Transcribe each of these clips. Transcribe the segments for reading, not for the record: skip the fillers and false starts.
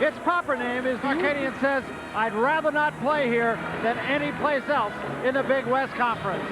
Its proper name is, Arcadian says, I'd rather not play here than any place else in the Big West Conference.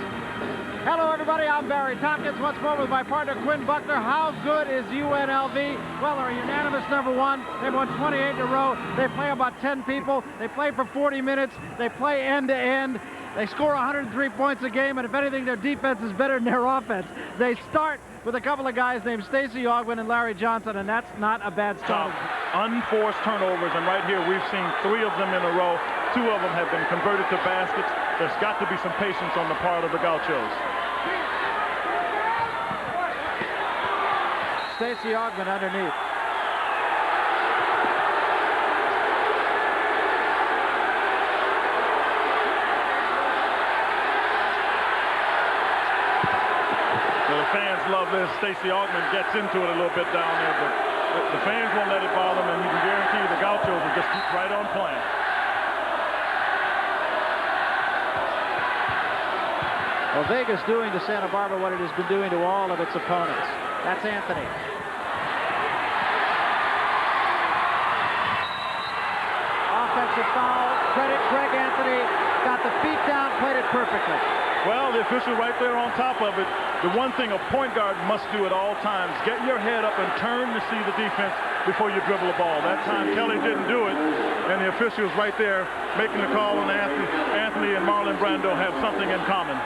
Hello, everybody. I'm Barry Tompkins. Once more with my partner, Quinn Buckner. How good is UNLV? Well, they're a unanimous #1. They've won 28 in a row. They play about 10 people. They play for 40 minutes. They play end-to-end. They score 103 points a game, and if anything, their defense is better than their offense. They start with a couple of guys named Stacey Ogwin and Larry Johnson, and that's not a bad start. Unforced turnovers, and right here we've seen 3 of them in a row. 2 of them have been converted to baskets. There's got to be some patience on the part of the Gauchos. Stacey Ogwin underneath. Well, the fans love this. Stacey Ogwin gets into it a little bit down there, but the fans won't let it bother them, and you can guarantee the Gauchos will just keep right on playing. Well, Vegas doing to Santa Barbara what it has been doing to all of its opponents. That's Anthony. Offensive foul. Credit Greg Anthony. Got the feet down, played it perfectly. Well, the official right there on top of it. The one thing a point guard must do at all times, get your head up and turn to see the defense before you dribble the ball. That time Kelly didn't do it, and the officials right there making the call, and Anthony and Marlon Brando have something in common.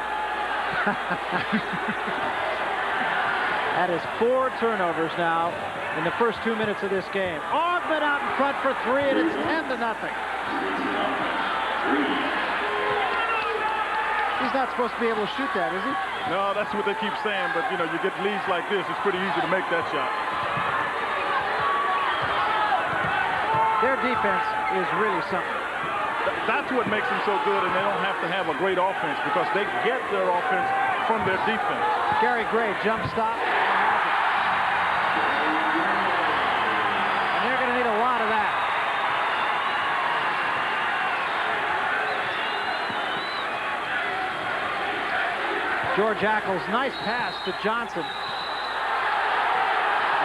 That is 4 turnovers now in the first 2 minutes of this game. Ogwin out in front for 3, and it's 10-0. He's not supposed to be able to shoot that, is he? No, that's what they keep saying, but, you know, you get leads like this, it's pretty easy to make that shot. Their defense is really something. That's what makes them so good, and they don't have to have a great offense because they get their offense from their defense. Gary Gray jump stop. And they're going to need a lot of that. George Ackles, nice pass to Johnson.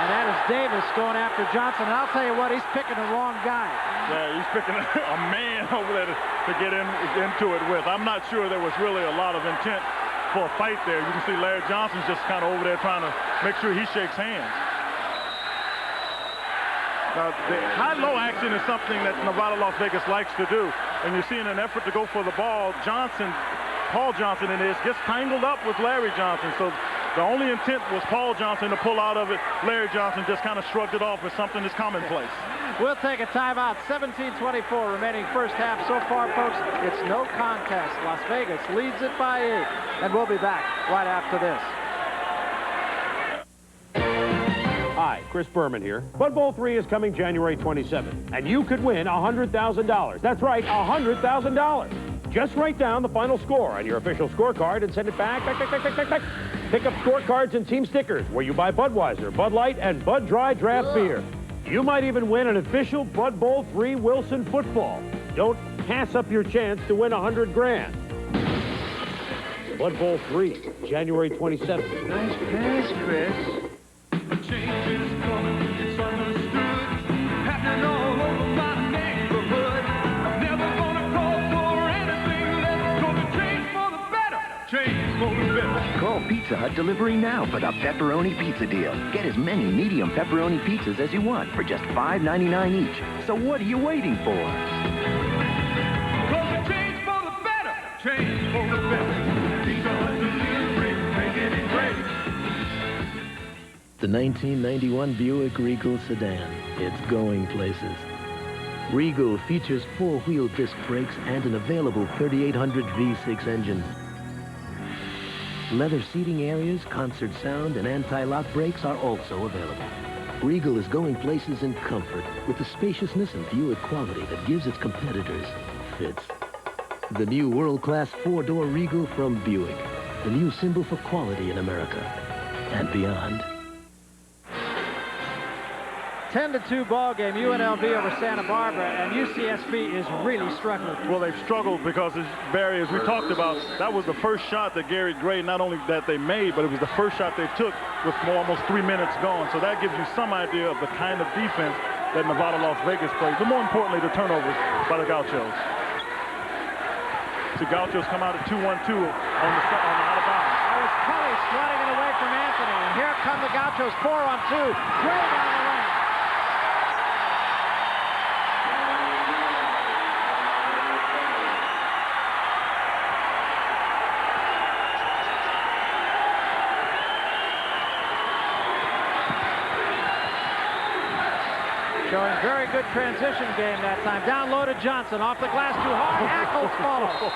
And that is Davis going after Johnson. And I'll tell you what, he's picking the wrong guy. Yeah, he's picking a man over there to get into it with. I'm not sure there was really a lot of intent for a fight there. You can see Larry Johnson's just kind of over there trying to make sure he shakes hands. Now, the high-low action is something that Nevada, Las Vegas likes to do. And you see in an effort to go for the ball, Paul Johnson gets tangled up with Larry Johnson. So the only intent was Paul Johnson to pull out of it. Larry Johnson just kind of shrugged it off as something that's commonplace. We'll take a timeout. 17:24 remaining first half. So far, folks, it's no contest. Las Vegas leads it by 8. And we'll be back right after this. Hi, Chris Berman here. Bud Bowl 3 is coming January 27th, and you could win $100,000. That's right, $100,000. Just write down the final score on your official scorecard and send it back. Pick up scorecards and team stickers where you buy Budweiser, Bud Light, and Bud Dry Draft Beer. You might even win an official Bud Bowl 3 Wilson football. Don't pass up your chance to win $100 grand. Bud Bowl 3, January 27th. Nice pass, Chris. Change is coming, it's understood. Happening all over my neighborhood. I'm never gonna call for anything less. Gonna change for the better. Change for the better. Call Pizza Hut Delivery now for the pepperoni pizza deal. Get as many medium pepperoni pizzas as you want for just $5.99 each. So what are you waiting for? Gonna change for the better. Change for the better. Pizza Hut Delivery, making it great. The 1991 Buick Regal sedan. It's going places. Regal features 4-wheel disc brakes and an available 3800 V6 engine. Leather seating areas, concert sound, and anti-lock brakes are also available. Regal is going places in comfort with the spaciousness and Buick quality that gives its competitors fits. The new world-class 4-door Regal from Buick. The new symbol for quality in America and beyond. 10-2 ball game, UNLV over Santa Barbara, and UCSB is really struggling. Well, they've struggled because, Barry, as we talked about, that was the first shot that Gary Gray, not only that they made, but it was the first shot they took with almost 3 minutes gone. So that gives you some idea of the kind of defense that Nevada-Las Vegas plays, but more importantly, the turnovers by the Gauchos. So Gauchos come out at 2-1-2 on the out of bounds. That was Kelly swatting it away from Anthony. And here come the Gauchos 4-on-2. Gray down the lane. Showing very good transition game that time. Down low to Johnson. Off the glass too hard. Ackles follows.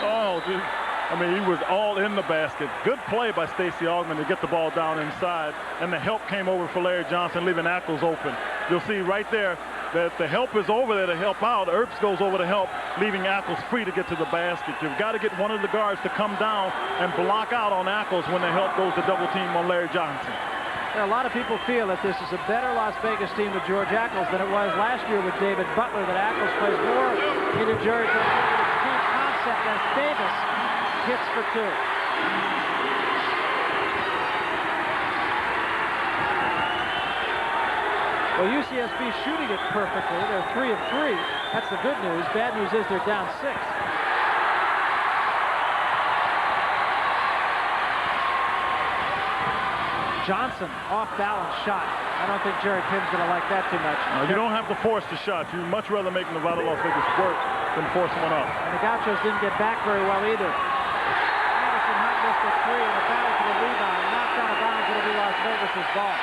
Oh, dude. I mean, he was all in the basket. Good play by Stacey Augmon to get the ball down inside. And the help came over for Larry Johnson, leaving Ackles open. You'll see right there that the help is over there to help out. Earps goes over to help, leaving Ackles free to get to the basket. You've got to get one of the guards to come down and block out on Ackles when the help goes to double team on Larry Johnson. A lot of people feel that this is a better Las Vegas team with George Ackles than it was last year with David Butler, that Ackles plays more into Jerry team concept as Davis hits for two. Well, UCSB shooting it perfectly. They're 3 of 3. That's the good news. Bad news is they're down 6. Johnson, off-balance shot. I don't think Jerry Pimm's going to like that too much. No, you don't have to force the shot. You'd much rather make Nevada-Las Vegas work than force one up. And the Gauchos didn't get back very well either. Anderson Hunt missed a 3 and a battle for the rebound. Knocked out of bounds. It'll be Las Vegas' ball.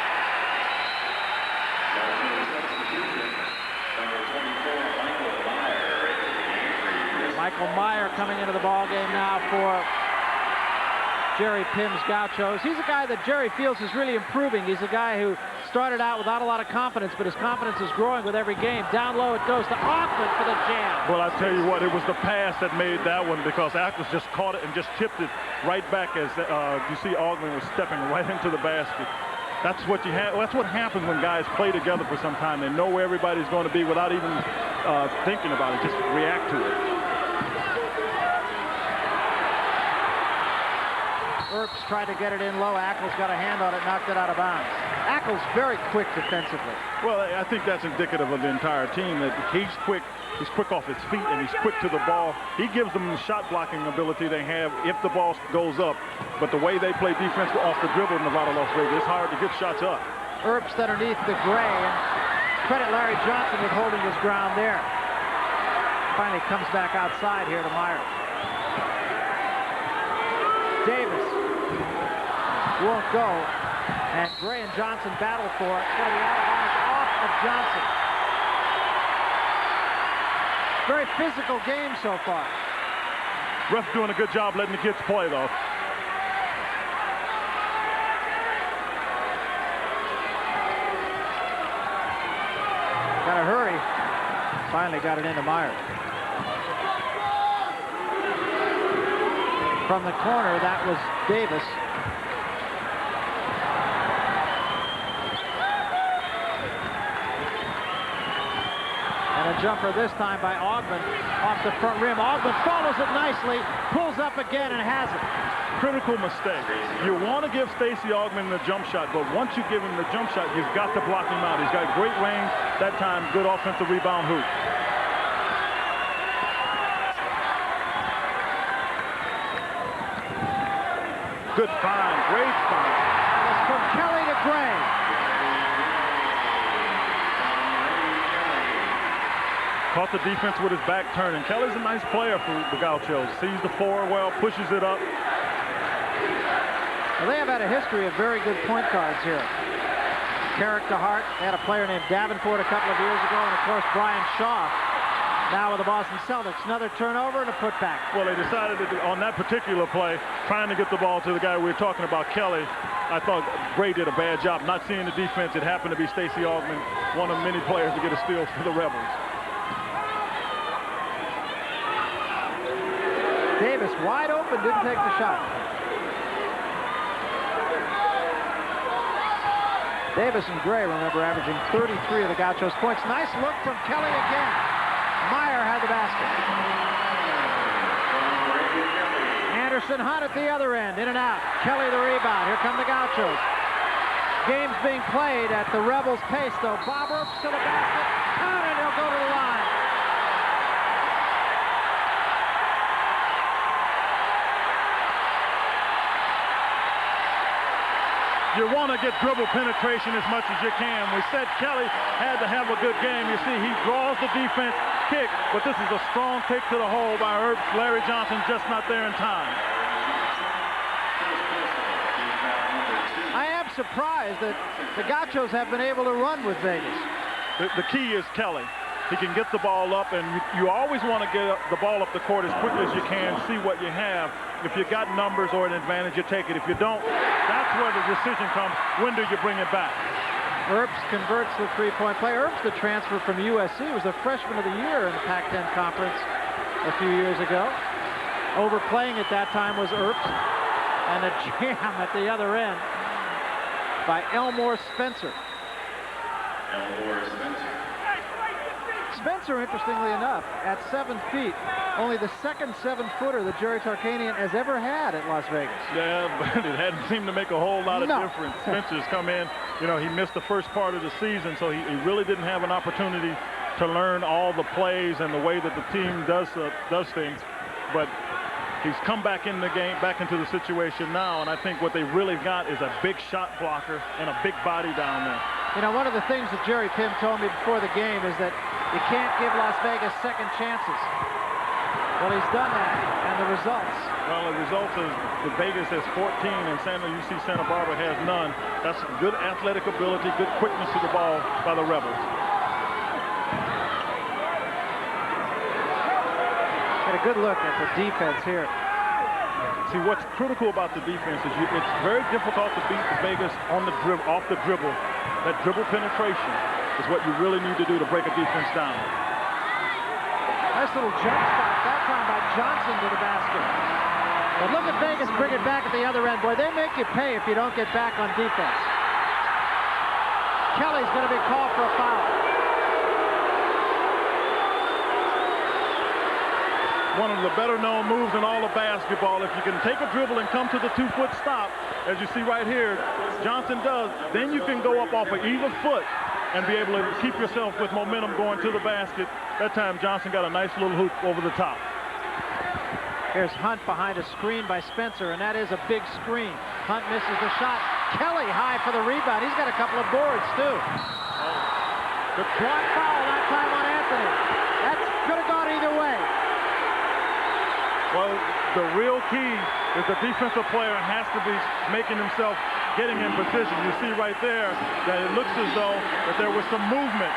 Michael Meyer coming into the ball game now for Jerry Pimm's Gauchos. He's a guy that Jerry feels is really improving. He's a guy who started out without a lot of confidence, but his confidence is growing with every game. Down low it goes to Augmon for the jam. Well, I tell you what, it was the pass that made that one, because Ackles just caught it and just tipped it right back as you see Augmon was stepping right into the basket. That's what you have. That's what happens when guys play together for some time. They know where everybody's going to be without even thinking about it. Just react to it. Earps tried to get it in low. Ackles got a hand on it, knocked it out of bounds. Ackles very quick defensively. Well, I think that's indicative of the entire team, that he's quick off his feet, and he's quick to the ball. He gives them the shot blocking ability they have if the ball goes up. But the way they play defense off the dribble in Nevada-Las Vegas, it's hard to get shots up. Earps underneath the Gray, and credit Larry Johnson with holding his ground there. Finally comes back outside here to Meyer. Davis won't go, and Gray and Johnson battle for it. It's going to be out of bounds off of Johnson. Very physical game so far. Ref doing a good job letting the kids play, though. Got to hurry. Finally got it into Meyer. From the corner, that was Davis. And a jumper this time by Augmon off the front rim. Augmon follows it nicely, pulls up again, and has it. Critical mistake. You want to give Stacey Augmon the jump shot, but once you give him the jump shot, you've got to block him out. He's got great range. That time, good offensive rebound hoop. Good find, great find. It's from Kelly to Gray. Caught the defense with his back turning. Kelly's a nice player for the Gauchos. Sees the floor well, pushes it up. Well, they have had a history of very good point guards here. Carrick to Hart. They had a player named Davenport a couple of years ago, and of course Brian Shaw now with the Boston Celtics. Another turnover and a putback. Well, they decided on that particular play, trying to get the ball to the guy we were talking about, Kelly. I thought Gray did a bad job not seeing the defense. It happened to be Stacey Augmon, one of many players to get a steal for the Rebels. Davis wide open, didn't take the shot. Davis and Gray, remember, averaging 33 of the Gauchos' points. Nice look from Kelly again. Meyer had the basket. Anderson Hunt at the other end, in and out. Kelly the rebound. Here come the Gauchos. Game's being played at the Rebels' pace, though. Bob Earps to the basket. Counted. He'll go to the line. You want to get dribble penetration as much as you can. We said Kelly had to have a good game. You see, he draws the defense kick, but this is a strong kick to the hole by Earps. Larry Johnson just not there in time. I am surprised that the Gauchos have been able to run with Vegas. The key is Kelly. He can get the ball up, and you always want to get the ball up the court as quickly as you can, see what you have. If you got numbers or an advantage, you take it. If you don't, that's where the decision comes. When do you bring it back? Earps converts the three-point play. Earps, the transfer from USC, was the freshman of the year in the Pac-10 conference a few years ago. Overplaying at that time was Earps, and a jam at the other end by Elmore Spencer. Spencer, interestingly enough, at 7 feet, only the second 7-footer that Jerry Tarkanian has ever had at Las Vegas. Yeah, but it hadn't seemed to make a whole lot of difference. Spencer's come in, you know, he missed the first part of the season, so he really didn't have an opportunity to learn all the plays and the way that the team does things. But he's come back in the game, back into the situation now, and I think what they really got is a big shot blocker and a big body down there. You know, one of the things that Jerry Pym told me before the game is that you can't give Las Vegas second chances. Well, he's done that, and the results. Well, the result is the Vegas has 14, and UC Santa Barbara has none. That's good athletic ability, good quickness to the ball by the Rebels. Get a good look at the defense here. See, what's critical about the defense is it's very difficult to beat the Vegas on the off the dribble. That dribble penetration is what you really need to do to break a defense down. Nice little jump stop that time by Johnson to the basket. But look at Vegas bring it back at the other end. Boy, they make you pay if you don't get back on defense. Kelly's going to be called for a foul. One of the better known moves in all of basketball. If you can take a dribble and come to the 2-foot stop, as you see right here, Johnson does, then you can go up off of either foot and be able to keep yourself with momentum going to the basket. That time Johnson got a nice little hoop over the top. Here's Hunt behind a screen by Spencer, and that is a big screen. Hunt misses the shot. Kelly high for the rebound. He's got a couple of boards too. The block foul that time on Anthony. That could have gone either way. Well, the real key is the defensive player has to be making himself getting in position. You see right there that it looks as though that there was some movement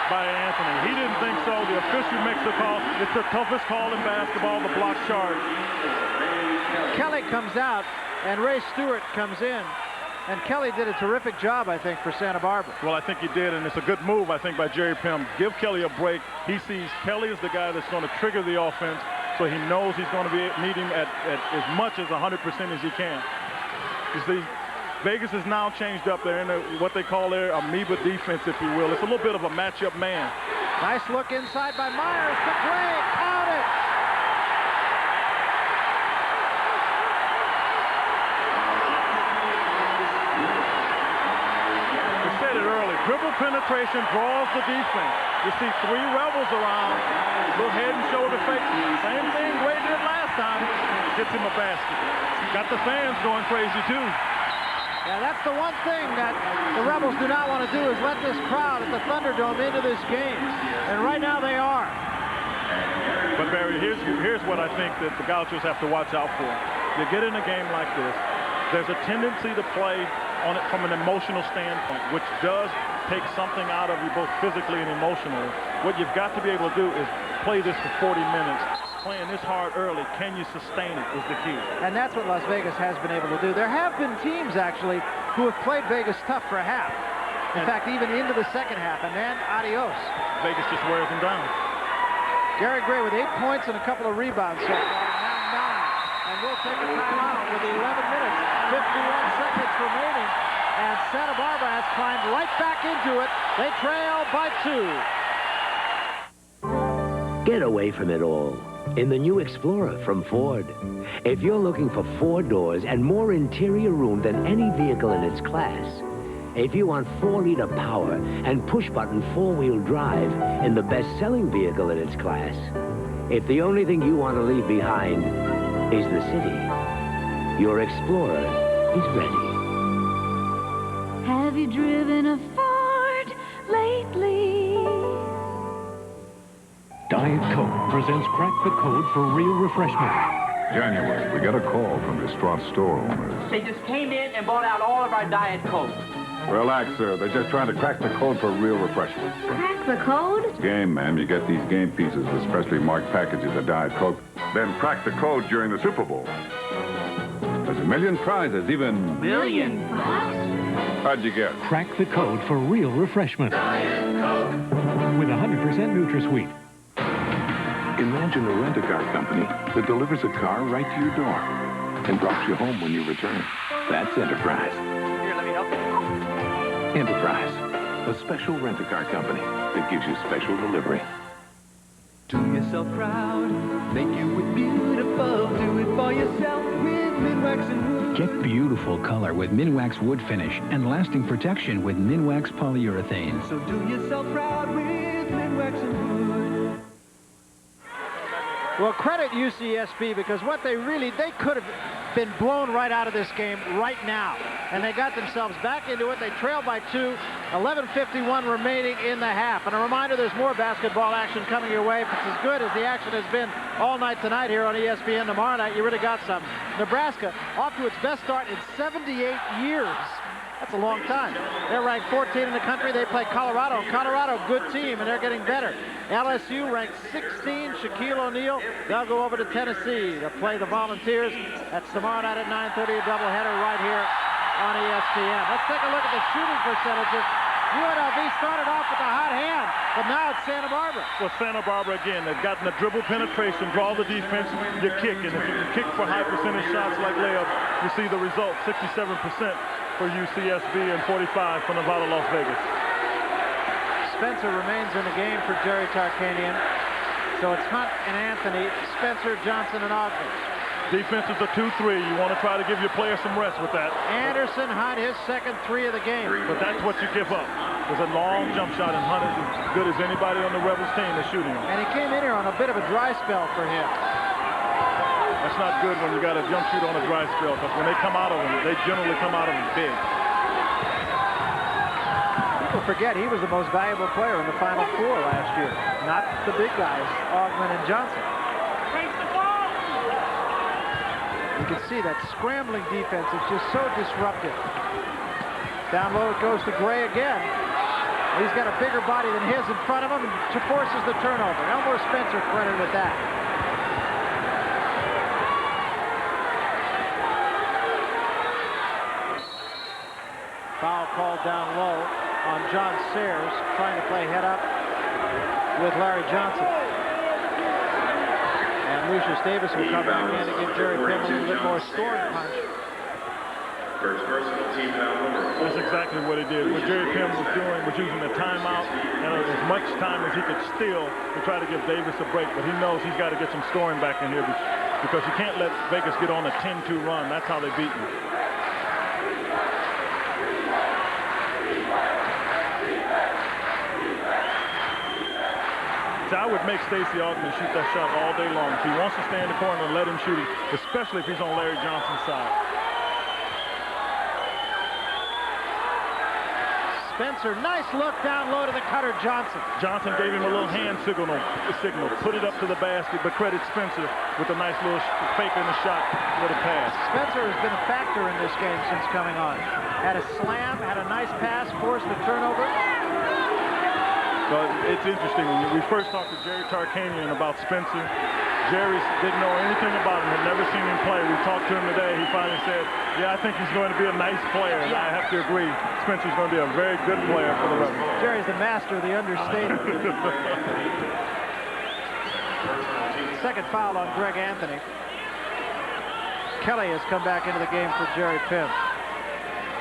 by Anthony. He didn't think so. The official makes the call. It's the toughest call in basketball, the block charge. Kelly comes out, and Ray Stewart comes in. And Kelly did a terrific job, I think, for Santa Barbara. Well, I think he did, and it's a good move, I think, by Jerry Pym. Give Kelly a break. He sees Kelly as the guy that's going to trigger the offense, so he knows he's going to need him at as much as 100% as he can. You see, Vegas is now changed up there in what they call their amoeba defense, if you will. It's a little bit of a matchup man. Nice look inside by Myers. The play, count it. We said it early. Dribble penetration draws the defense. You see 3 Rebels around. Little head and shoulder fake. Same thing Gray did last time. Gets him a basket. Got the fans going crazy too. Yeah, that's the one thing that the Rebels do not want to do is let this crowd at the Thunderdome into this game. And right now they are. But Barry, here's what I think that the Gauchos have to watch out for. You get in a game like this, there's a tendency to play on it from an emotional standpoint, which does take something out of you both physically and emotionally. What you've got to be able to do is play this for 40 minutes. Playing this hard early, can you sustain it is the key. And that's what Las Vegas has been able to do. There have been teams, actually, who have played Vegas tough for a half. In fact, even into the second half, and then adios. Vegas just wears them down. Gary Gray with 8 points and a couple of rebounds so far. Now 9. And we'll take a timeout with 11 minutes, 51 seconds remaining. And Santa Barbara has climbed right back into it. They trail by 2. Get away from it all in the new Explorer from Ford. If you're looking for 4 doors and more interior room than any vehicle in its class, If you want 4-liter power and push-button 4-wheel drive in the best-selling vehicle in its class, if the only thing you want to leave behind is the city, your Explorer is ready. Have you driven a Ford lately? Diet Coke presents Crack the Code for Real Refreshment. January, we got a call from distraught store owners. They just came in and bought out all of our Diet Coke. Relax, sir. They're just trying to crack the code for real refreshment. Crack the code? Game, ma'am. You get these game pieces with specially marked packages of Diet Coke. Then crack the code during the Super Bowl. There's a million prizes, even... Million? How'd you guess? Crack the Code for Real Refreshment. Diet Coke. With 100% NutraSweet. Imagine a rent-a-car company that delivers a car right to your door and drops you home when you return. That's Enterprise. Here, let me help you. Enterprise, a special rent-a-car company that gives you special delivery. Do yourself proud, make you look beautiful, do it for yourself with Minwax and Wood. Get beautiful color with Minwax Wood Finish and lasting protection with Minwax Polyurethane. So do yourself proud with Minwax and Wood. Well, credit UCSB because what they could have been blown right out of this game right now. And they got themselves back into it. They trailed by 2, 11:51 remaining in the half. And a reminder, there's more basketball action coming your way. If it's as good as the action has been all night tonight here on ESPN tomorrow night, you really got some. Nebraska off to its best start in 78 years. That's a long time. They're ranked 14 in the country. They play Colorado. Colorado, good team, and they're getting better. LSU ranked 16. Shaquille O'Neal. They'll go over to Tennessee to play the Volunteers. That's tomorrow night at 9:30, a doubleheader right here on ESPN. Let's take a look at the shooting percentages. UNLV started off with a hot hand, but now it's Santa Barbara. Well, Santa Barbara, again, they've gotten the dribble penetration, draw the defense, you kick. And if you can kick for high percentage shots like layups, you see the result, 67% for UCSB and 45 for Nevada, Las Vegas. Spencer remains in the game for Jerry Tarkanian. So it's Hunt and Anthony, Spencer, Johnson, and Ogden. Defense is a 2-3. You want to try to give your players some rest with that. Anderson, Hunt, his second 3 of the game. But that's what you give up. There's a long jump shot, and Hunt is as good as anybody on the Rebels team is shooting him. And he came in here on a bit of a dry spell for him. That's not good when you got a jump shoot on a dry spell, because when they come out of them, they generally come out of them big. People forget he was the most valuable player in the Final Four last year. Not the big guys, Augman and Johnson. You can see that scrambling defense is just so disruptive. Down low it goes to Gray again. He's got a bigger body than his in front of him and forces the turnover. Elmore Spencer credited with that. Foul called down low on John Sayers, trying to play head up with Larry Johnson. And Lucius Davis will come back in to give Jerry Pym a little bit more scoring punch. That's exactly what he did. What Jerry Pym was doing was using the timeout and as much time as he could steal to try to give Davis a break. But he knows he's got to get some scoring back in here because you can't let Vegas get on a 10-2 run. That's how they beat you. I would make Stacey Augman shoot that shot all day long. If he wants to stay in the corner and let him shoot it, especially if he's on Larry Johnson's side. Spencer, nice look down low to the cutter, Johnson. Johnson gave him a little hand signal, put it up to the basket, but credit Spencer with a nice little fake in the shot with a pass. Spencer has been a factor in this game since coming on. Had a slam, had a nice pass, forced the turnover. But it's interesting, when we first talked to Jerry Tarkanian about Spencer, Jerry didn't know anything about him, had never seen him play. We talked to him today, he finally said, yeah, I think he's going to be a nice player, and I have to agree, Spencer's going to be a very good player for the Rebels. Jerry's the master of the understatement. Second foul on Greg Anthony. Kelly has come back into the game for Jerry Pym.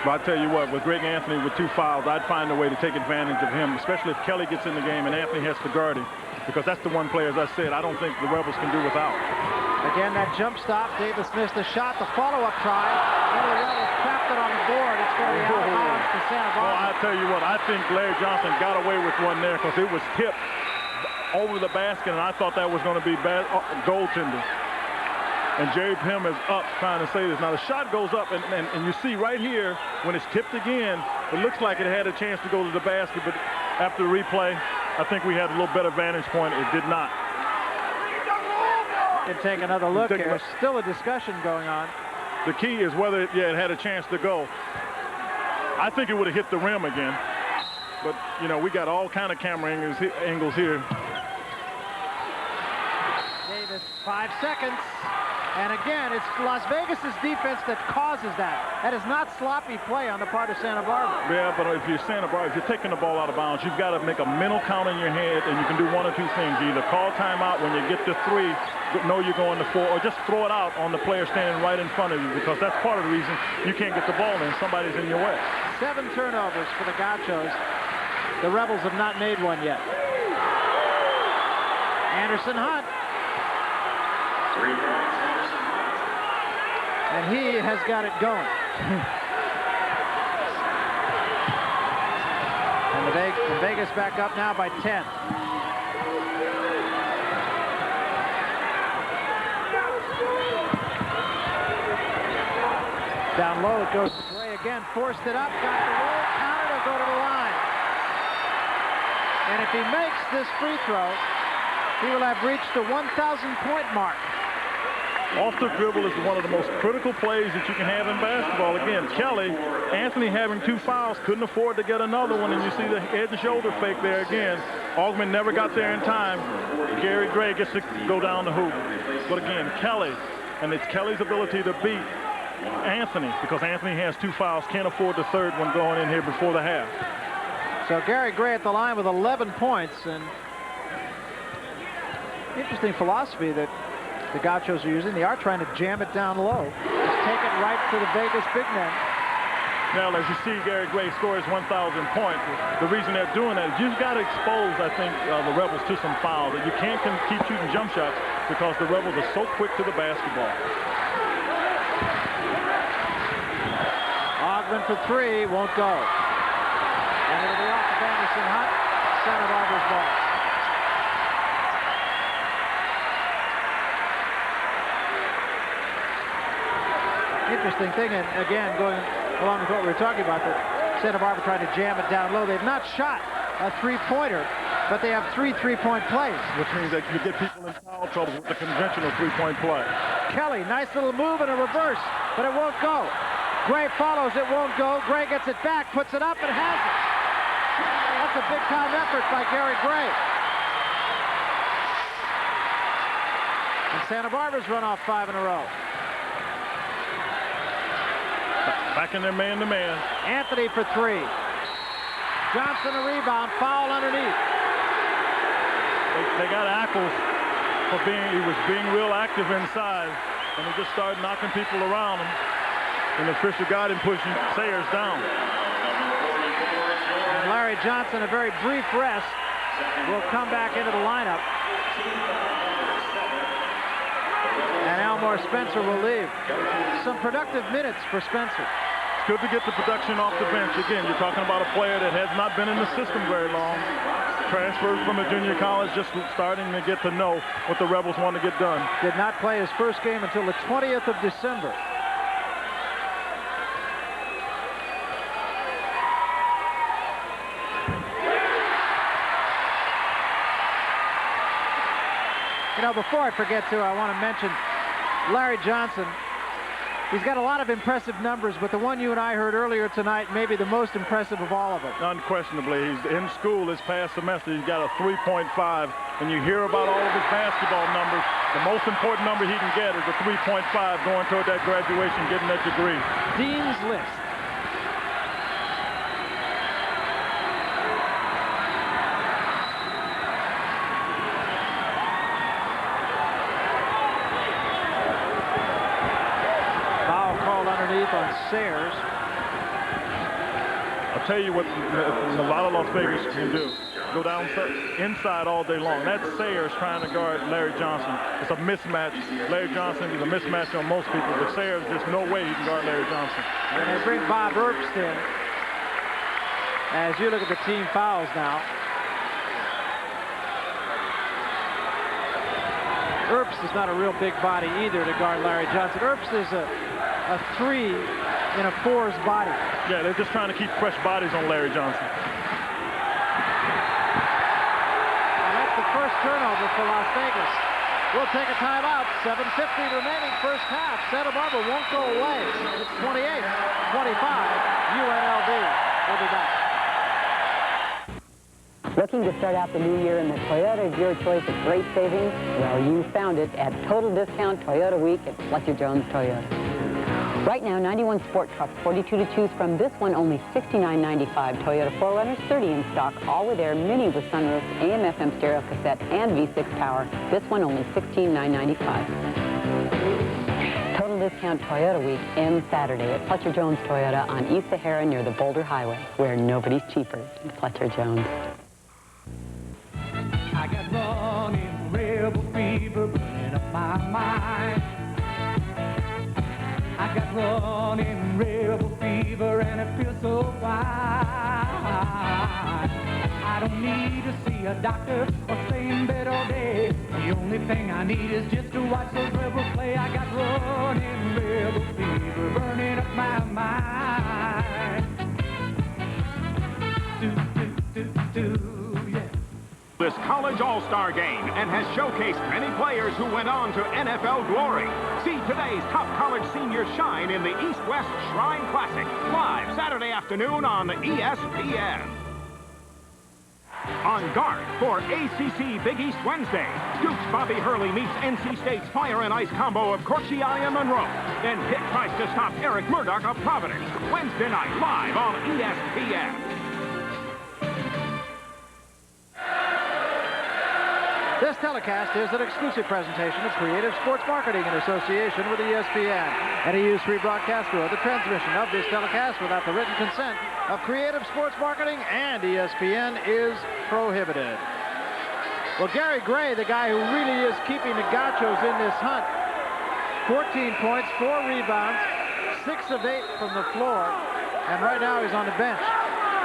But I tell you what, with Greg Anthony with 2 fouls, I'd find a way to take advantage of him, especially if Kelly gets in the game and Anthony has to guard him, because that's the one player, as I said, I don't think the Rebels can do without. Again, that jump stop. Davis missed the shot. The follow-up try. And the Rebels trapped it on the board. It's going to be out of bounds to Santa Barbara. Well, I tell you what, I think Larry Johnson got away with one there because it was tipped over the basket, and I thought that was going to be bad goaltending. And Jerry Pym is up trying to say this. Now, the shot goes up, and you see right here, when it's tipped again, it looks like it had a chance to go to the basket, but after the replay, I think we had a little better vantage point. It did not. You can take another look here. Still a discussion going on. The key is whether it had a chance to go. I think it would have hit the rim again. But, you know, we got all kind of camera angles here. Davis, 5 seconds. And again, it's Las Vegas's defense that causes that. That is not sloppy play on the part of Santa Barbara. Yeah, but if you're Santa Barbara, if you're taking the ball out of bounds, you've got to make a mental count in your head, and you can do one or two things. You either call timeout when you get to 3, know you're going to 4, or just throw it out on the player standing right in front of you, because that's part of the reason you can't get the ball in. Somebody's in your way. 7 turnovers for the Gauchos. The Rebels have not made one yet. Anderson Hunt. And he has got it going. And the Vegas back up now by 10. Down low it goes to Gray again. Forced it up, got the roll, counted, will go to the line. And if he makes this free throw, he will have reached the 1,000-point mark. Off the dribble is one of the most critical plays that you can have in basketball. Again, Anthony having 2 fouls, couldn't afford to get another one, and you see the head and shoulder fake there again. Augman never got there in time. Gary Gray gets to go down the hoop. But again, Kelly, and it's Kelly's ability to beat Anthony, because Anthony has 2 fouls, can't afford the third one going in here before the half. So Gary Gray at the line with 11 points, and interesting philosophy that the Gauchos are using. They are trying to jam it down low. Just take it right to the Vegas big men. Now, as you see, Gary Gray scores 1,000 points. The reason they're doing that is you've got to expose, I think, the Rebels to some fouls. You can't keep shooting jump shots because the Rebels are so quick to the basketball. Augman for 3, won't go. And it'll be off of Anderson Hunt. Santa Barbara's ball. Interesting thing, and again, going along with what we were talking about, that Santa Barbara tried to jam it down low. They've not shot a 3-pointer, but they have 3 3-point plays. Which means that you get people in foul trouble with the conventional 3-point play. Kelly, nice little move and a reverse, but it won't go. Gray follows, it won't go. Gray gets it back, puts it up, and has it. That's a big-time effort by Gary Gray. And Santa Barbara's run off 5 in a row. Back in their man-to-man. Anthony for 3. Johnson a rebound, foul underneath. They got Ackles for he was being real active inside, and he just started knocking people around him. And the official got him pushing Sayers down. And Larry Johnson, a very brief rest, will come back into the lineup. And Elmore Spencer will leave. Some productive minutes for Spencer. It's good to get the production off the bench. Again, you're talking about a player that has not been in the system very long. Transferred from a junior college, just starting to get to know what the Rebels want to get done. Did not play his first game until the 20th of December. You know, before I forget to, I want to mention Larry Johnson. He's got a lot of impressive numbers, but the one you and I heard earlier tonight may be the most impressive of all of them. Unquestionably. He's in school this past semester. He's got a 3.5, and you hear about all of his basketball numbers. The most important number he can get is a 3.5 going toward that graduation, getting that degree. Dean's List. On Sayers. I'll tell you what a lot of Las Vegas can do. go down inside all day long. That's Sayers trying to guard Larry Johnson. It's a mismatch. Larry Johnson is a mismatch on most people, but Sayers, there's no way he can guard Larry Johnson. And they bring Bob Erbst in. As you look at the team fouls now. Erbst is not a real big body either to guard Larry Johnson. Erbst is a 3 in a 4's body. Yeah, they're just trying to keep fresh bodies on Larry Johnson. And that's the first turnover for Las Vegas. We'll take a timeout. 7:50 remaining first half. Santa Barbara won't go away. It's 28-25 UNLV. We'll be back. Looking to start out the new year in the Toyota of your choice at great savings? Well, you found it at Total Discount Toyota Week at Fletcher Jones Toyota. Right now, 91 sport trucks, 42 to choose from. This one only $69.95. Toyota 4Runners, 30 in stock, all with air, mini with sunroof, AM/FM stereo cassette, and V6 power. This one only $16,995. Total Discount Toyota Week ends Saturday at Fletcher Jones Toyota on East Sahara near the Boulder Highway, where nobody's cheaper than Fletcher Jones. I got running rebel fever burning up my mind. I got running rebel fever and it feels so fine. I don't need to see a doctor or stay in bed all day. The only thing I need is just to watch those rebels play. I got running rebel fever burning up my mind. Yeah. This college all-star game and has showcased many players who went on to NFL glory. See today's top college seniors shine in the East-West Shrine Classic, live Saturday afternoon on ESPN. On guard for ACC Big East Wednesday, Duke's Bobby Hurley meets NC State's Fire and Ice combo of Corchiai and Monroe. Then Pitt tries to stop Eric Murdoch of Providence. Wednesday night, live on ESPN. This telecast is an exclusive presentation of Creative Sports Marketing in association with ESPN. Any use, rebroadcast, or the transmission of this telecast without the written consent of Creative Sports Marketing and ESPN is prohibited. Well, Gary Gray, the guy who really is keeping the Gauchos in this hunt, 14 points, 4 rebounds, 6 of 8 from the floor, and right now he's on the bench.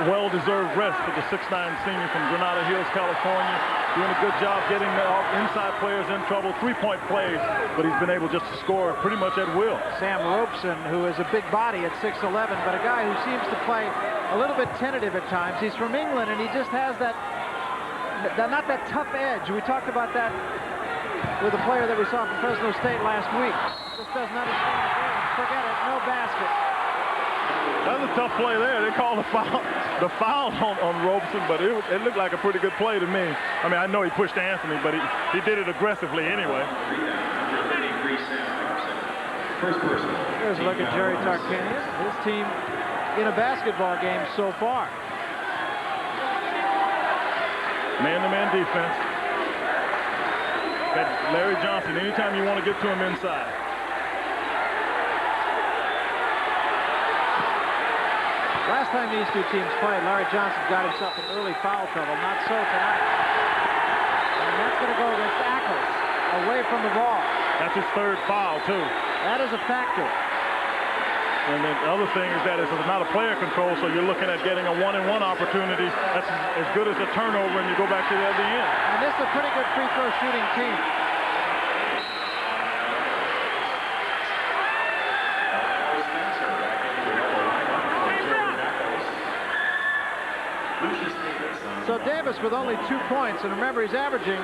Well-deserved rest for the 6'9" senior from Granada Hills, California. Doing a good job getting the inside players in trouble, 3-point plays, but he's been able just to score pretty much at will. Sam Robeson, who is a big body at 6'11", but a guy who seems to play a little bit tentative at times. He's from England, and he just has that not that tough edge. We talked about that with a player that we saw from Fresno State last week. Just doesn't understand the game. Forget it, no basket. That was a tough play there. They called the foul on Robeson, but it looked like a pretty good play to me. I mean, I know he pushed Anthony, but he did it aggressively anyway. First person. Here's a look at Jerry Tarkanian, his team in a basketball game so far. Man-to-man defense. Got Larry Johnson, anytime you want to get to him inside. Last time these two teams played, Larry Johnson got himself in early foul trouble. Not so tonight. And that's going to go against Ackles, away from the ball. That's his 3rd foul, too. That is a factor. And then the other thing is that it's not a player control, so you're looking at getting a 1-and-1 opportunity. That's as good as a turnover, and you go back to the other end. And this is a pretty good free throw shooting team. So Davis with only 2 points, and remember he's averaging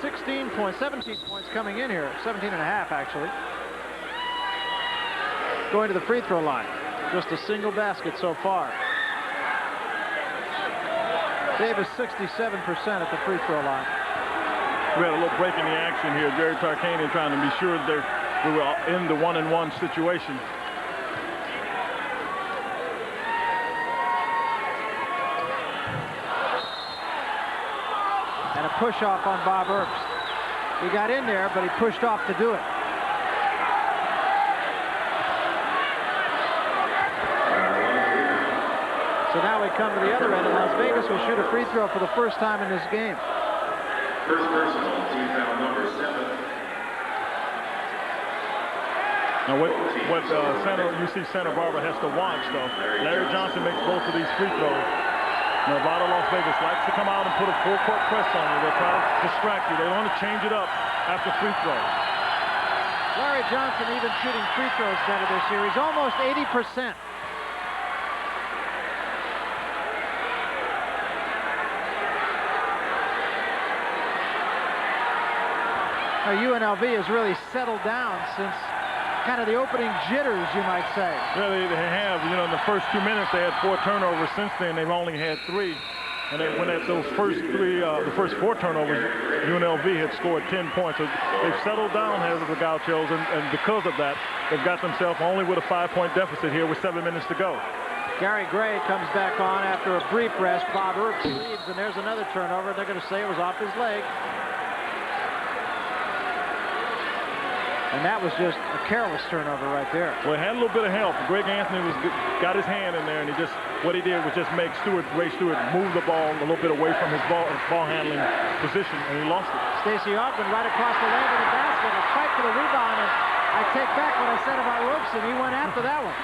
17 points coming in here, 17 and a half actually. Going to the free throw line. Just a single basket so far. Davis 67% at the free throw line. We had a little break in the action here. Jerry Tarkanian trying to be sure that we were in the 1-and-1 situation. And a push off on Bob Erbst. He got in there, but he pushed off to do it. So now we come to the other end, and Las Vegas will shoot a free throw for the first time in this game. First personal, team foul number 7. Now what UC Santa Barbara has to watch, though, Larry Johnson makes both of these free throws. Nevada, Las Vegas likes to come out and put a full-court press on you. They'll try to distract you. They want to change it up after free throws. Larry Johnson even shooting free throws better this year. He's almost 80%. Now, UNLV has really settled down since kind of the opening jitters, you might say. Yeah, they have. You know, in the first 2 minutes, they had 4 turnovers. Since then, they've only had 3. And they, when at those first 3, the first 4 turnovers, UNLV had scored 10 points. So they've settled down as the Gauchos, and because of that, they've got themselves only with a 5-point deficit here with 7 minutes to go. Gary Gray comes back on after a brief rest. Bob Earps leads, and there's another turnover. They're going to say it was off his leg. And that was just a careless turnover right there. Well, it had a little bit of help. Greg Anthony got his hand in there, and what he did was just make Ray Stewart move the ball a little bit away from his ball handling position, and he lost it. Stacey Augmon right across the lane to the basket, a fight for the rebound, and I take back what I said about Robeson. He went after that one.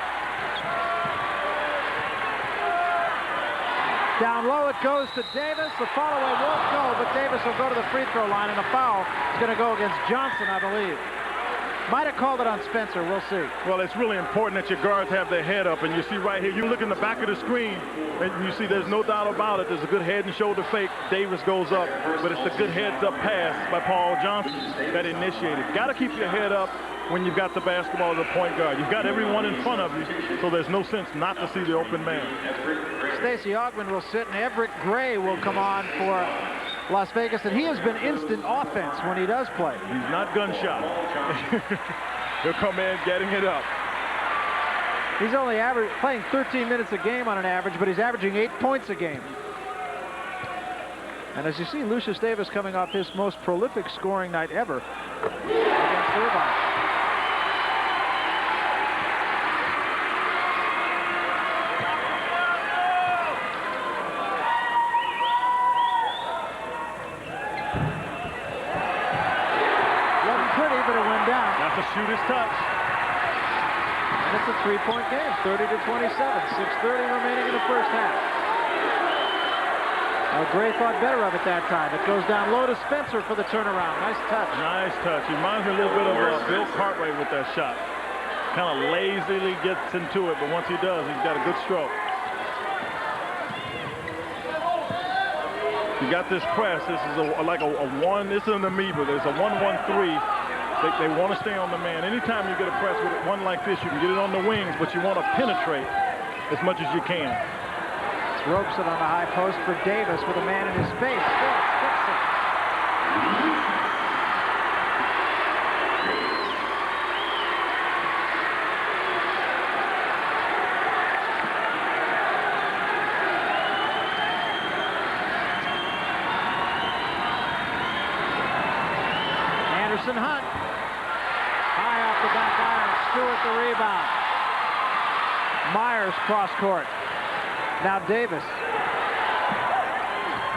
Down low it goes to Davis. The follow-away won't go, but Davis will go to the free throw line, and the foul is going to go against Johnson, I believe. Might have called it on Spencer. We'll see. Well, it's really important that your guards have their head up, and you see right here, you look in the back of the screen, and you see there's no doubt about it. There's a good head and shoulder fake. Davis goes up, but it's the good heads-up pass by Paul Johnson that initiated. Got to keep your head up when you've got the basketball as a point guard. You've got everyone in front of you, so there's no sense not to see the open man. Stacey Augmon will sit, and Everett Gray will come on for Las Vegas, and he has been instant offense when he does play. He's not gunshot. He'll come in getting it up. He's only playing 13 minutes a game on an average, but he's averaging 8 points a game. And as you see, Lucius Davis coming off his most prolific scoring night ever against Irvine. Shooter's touch. And it's a 3-point game, 30-27. 6:30 remaining in the first half. Gray thought better of it that time. It goes down low to Spencer for the turnaround. Nice touch. Nice touch. He reminds me a little bit of Bill Cartwright with that shot. Kind of lazily gets into it, but once he does, he's got a good stroke. You got this press. This is like a one. This is an amoeba. There's a 1-1-3. They want to stay on the man. Anytime you get a press with one like this, you can get it on the wings, but you want to penetrate as much as you can. It's Robeson on the high post for Davis with a man in his face. Anderson Hunt. High off the back iron. Stewart the rebound. Myers cross court. Now Davis.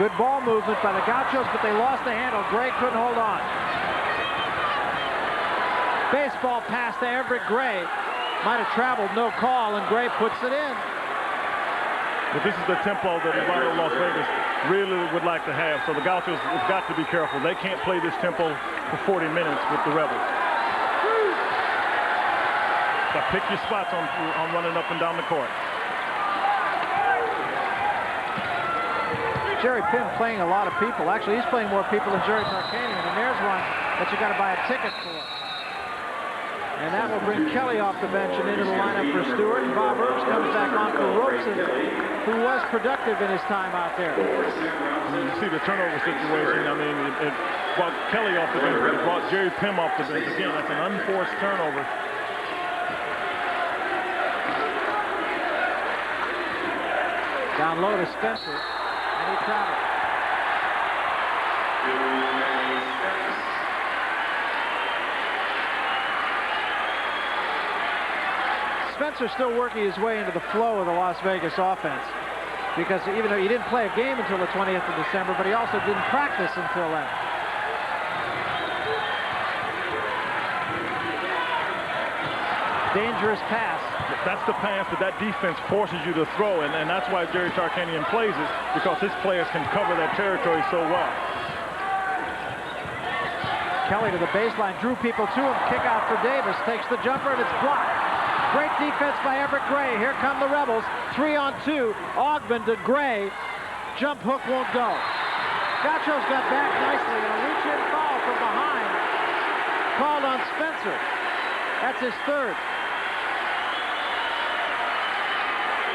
Good ball movement by the Gauchos, but they lost the handle. Gray couldn't hold on. Baseball pass to Everett Gray. Might have traveled, no call, and Gray puts it in. But this is the tempo that Nevada, Las Vegas really would like to have. So the Gauchos have got to be careful. They can't play this tempo for 40 minutes with the Rebels. So pick your spots on running up and down the court. Jerry Pym playing a lot of people. Actually, he's playing more people than Jerry Tarkanian, and there's one that you got to buy a ticket for. And that will bring Kelly off the bench and into the lineup for Stewart. And Bob Earps comes back on for Robeson, who was productive in his time out there. You see the turnover situation. I mean, it brought Kelly off the bench. It brought Jerry Pym off the bench. Again, that's an unforced turnover. Down low to Spencer. And he traveled. Spencer still working his way into the flow of the Las Vegas offense. because even though he didn't play a game until the 20th of December, but he also didn't practice until then. Dangerous pass. That's the pass that defense forces you to throw, and that's why Jerry Tarkanian plays it, because his players can cover that territory so well. Kelly to the baseline, drew people to him. Kick out for Davis, takes the jumper, and it's blocked. Great defense by Everett Gray. Here come the Rebels. 3-on-2. Ogben to Gray. Jump hook won't go. Gauchos got back nicely, and a reach-in foul from behind. Called on Spencer. That's his third.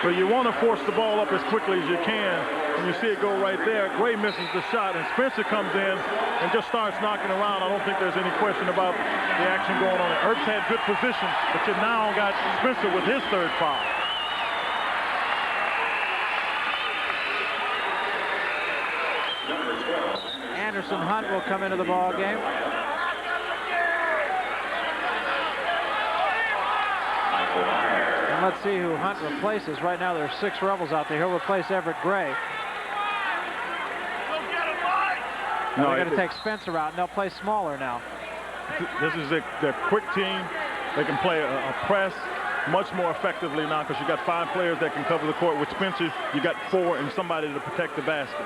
But you want to force the ball up as quickly as you can. And you see it go right there. Gray misses the shot, and Spencer comes in and just starts knocking around. I don't think there's any question about the action going on. Earps had good position, but you now got Spencer with his third foul. Anderson Hunt will come into the ball game. And let's see who Hunt replaces. Right now there are 6 Rebels out there. He'll replace Everett Gray. No, they're going to take Spencer out, and they'll play smaller now. This is their quick team. They can play a press much more effectively now because you got 5 players that can cover the court. With Spencer, you got 4 and somebody to protect the basket.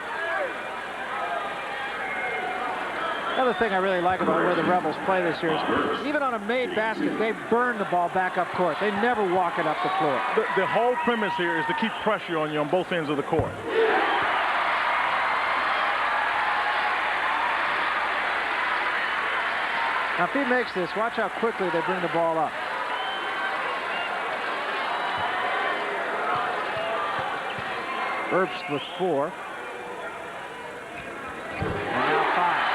Another thing I really like about where the Rebels play this year is even on a made basket, they burn the ball back up court. They never walk it up the floor. The whole premise here is to keep pressure on you on both ends of the court. Now, if he makes this, watch how quickly they bring the ball up. Earps with 4. And now 5.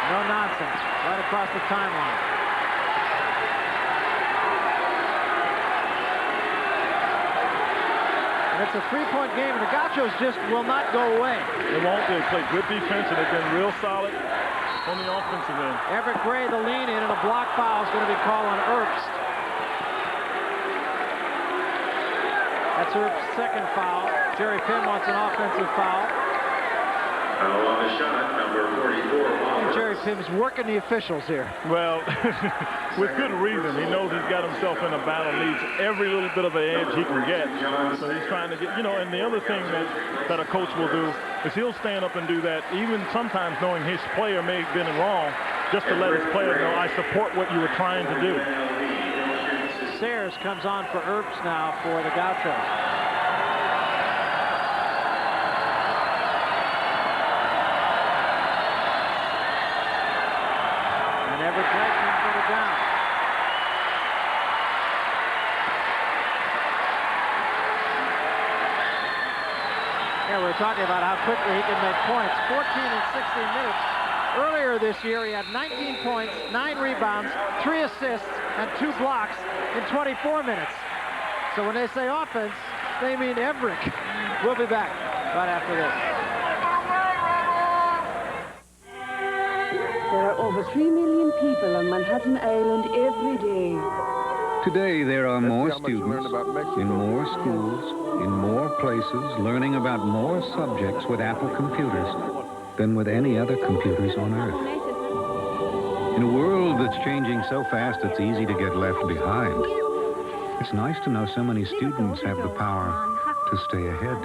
No nonsense. Right across the timeline. And it's a 3-point game, and the Gauchos just will not go away. They won't. They play good defense, and they've been real solid on the offensive end. Everett Gray, the lean in, and a block foul is going to be called on Earps. That's Earps' second foul. Jerry Pym wants an offensive foul. Foul on the shot, number 44. Jerry Pym's working the officials here. Well, with good reason. He knows he's got himself in a battle, needs every little bit of an edge he can get. So he's trying to get, and the other thing that a coach will do is he'll stand up and do that, even sometimes knowing his player may have been wrong, just to let his player know, I support what you were trying to do. Sayers comes on for Earps now for the Gauchos. We're talking about how quickly he can make points. 14 and 16 minutes. Earlier this year, he had 19 points, 9 rebounds, 3 assists, and 2 blocks in 24 minutes. So when they say offense, they mean Everett. We'll be back right after this. There are over 3 million people on Manhattan Island every day. Today, there are more students in more schools, in more places, learning about more subjects with Apple computers than with any other computers on Earth. In a world that's changing so fast, it's easy to get left behind. It's nice to know so many students have the power to stay ahead.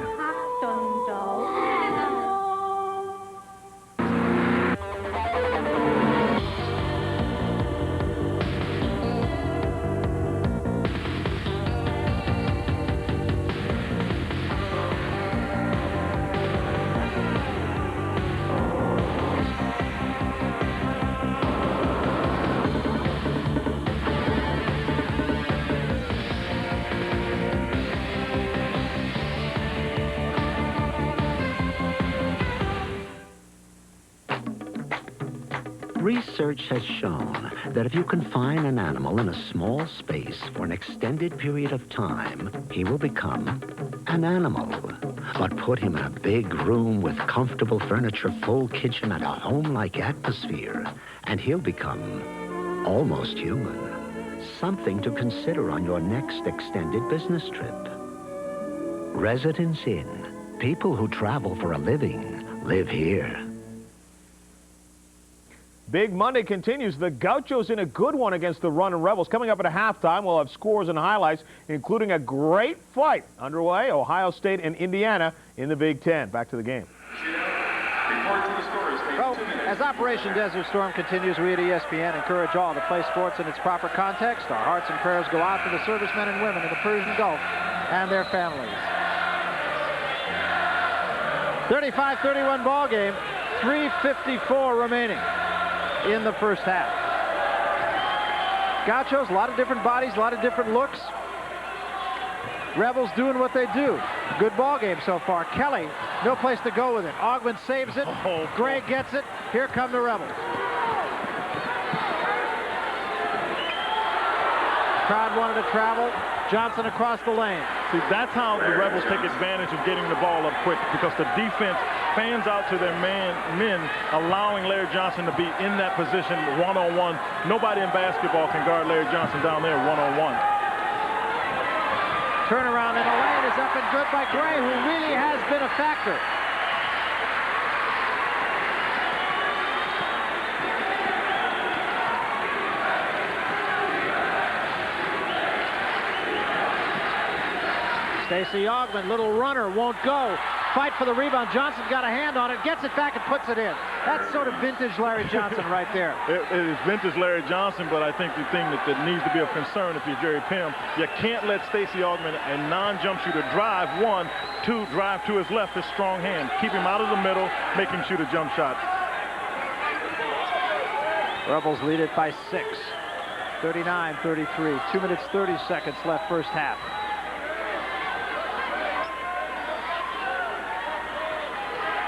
Research has shown that if you confine an animal in a small space for an extended period of time, he will become an animal. But put him in a big room with comfortable furniture, full kitchen, and a home-like atmosphere, and he'll become almost human. Something to consider on your next extended business trip. Residence Inn. People who travel for a living live here. Big Monday continues. The Gauchos in a good one against the Runnin' Rebels. Coming up at halftime, we'll have scores and highlights, including a great fight underway, Ohio State and Indiana in the Big Ten. Back to the game. Well, as Operation Desert Storm continues, we at ESPN encourage all to play sports in its proper context. Our hearts and prayers go out to the servicemen and women in the Persian Gulf and their families. 35-31 ball game, 3:54 remaining in the first half. Gauchos, a lot of different bodies, a lot of different looks. Rebels doing what they do. Good ball game so far. Kelly, no place to go with it. Augmon saves it. Gray gets it. Here come the Rebels. Crowd wanted to travel. Johnson across the lane. See, that's how the Rebels take advantage of getting the ball up quick, because the defense fans out to their men, allowing Larry Johnson to be in that position one-on-one. Nobody in basketball can guard Larry Johnson down there one-on-one. Turnaround in the lane is up and good by Gray, who really has been a factor. Stacey Augmon, little runner, won't go. Fight for the rebound. Johnson got a hand on it, gets it back and puts it in. That's sort of vintage Larry Johnson right there. It is vintage Larry Johnson, but I think the thing that needs to be of concern if you're Jerry Pym, you can't let Stacey Augmon, a non-jump shooter, drive one, two, drive to his left, his strong hand. Keep him out of the middle, make him shoot a jump shot. Rebels lead it by 6. 39-33. 2 minutes, 30 seconds left first half.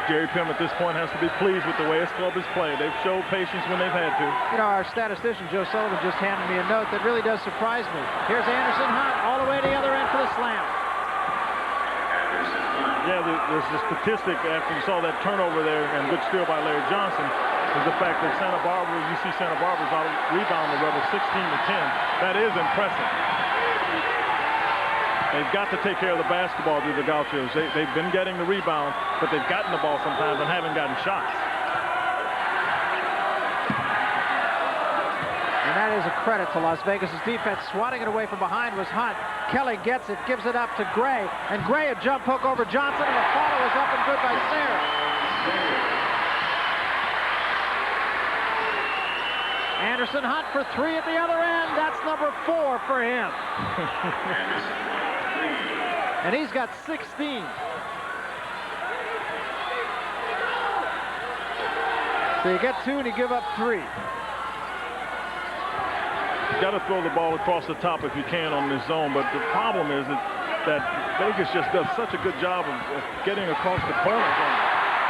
Jerry Pym at this point has to be pleased with the way his club has played. They've showed patience when they've had to. You know, our statistician, Joe Sullivan, just handed me a note that really does surprise me. Here's Anderson Hunt all the way to the other end for the slam. Yeah, there's a statistic after you saw that turnover there and good steal by Larry Johnson is the fact that Santa Barbara, UC Santa Barbara's out rebound the Rebels 16-10. That is impressive. They've got to take care of the basketball to the Gauchos. They've been getting the rebound, but they've gotten the ball sometimes and haven't gotten shots. And that is a credit to Las Vegas' defense. Swatting it away from behind was Hunt. Kelly gets it, gives it up to Gray. And Gray a jump hook over Johnson, and the follow is up and good by Sayre. Anderson Hunt for 3 at the other end. That's number 4 for him. And he's got 16. So you get 2 and you give up 3. You've got to throw the ball across the top if you can on this zone, but the problem is that Vegas just does such a good job of getting across the corner.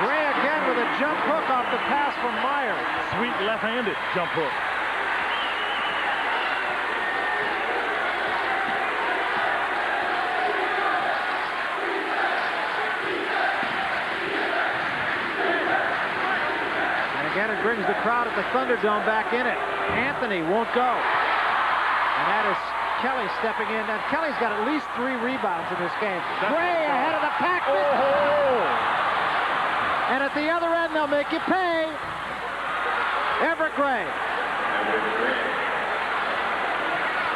Gray again with a jump hook off the pass from Meyer. Sweet left-handed jump hook. Again, it brings the crowd at the Thunderdome back in it. Anthony won't go. And that is Kelly stepping in. And Kelly's got at least 3 rebounds in this game. Gray ahead of the pack. And at the other end, they'll make you pay. Everett Gray.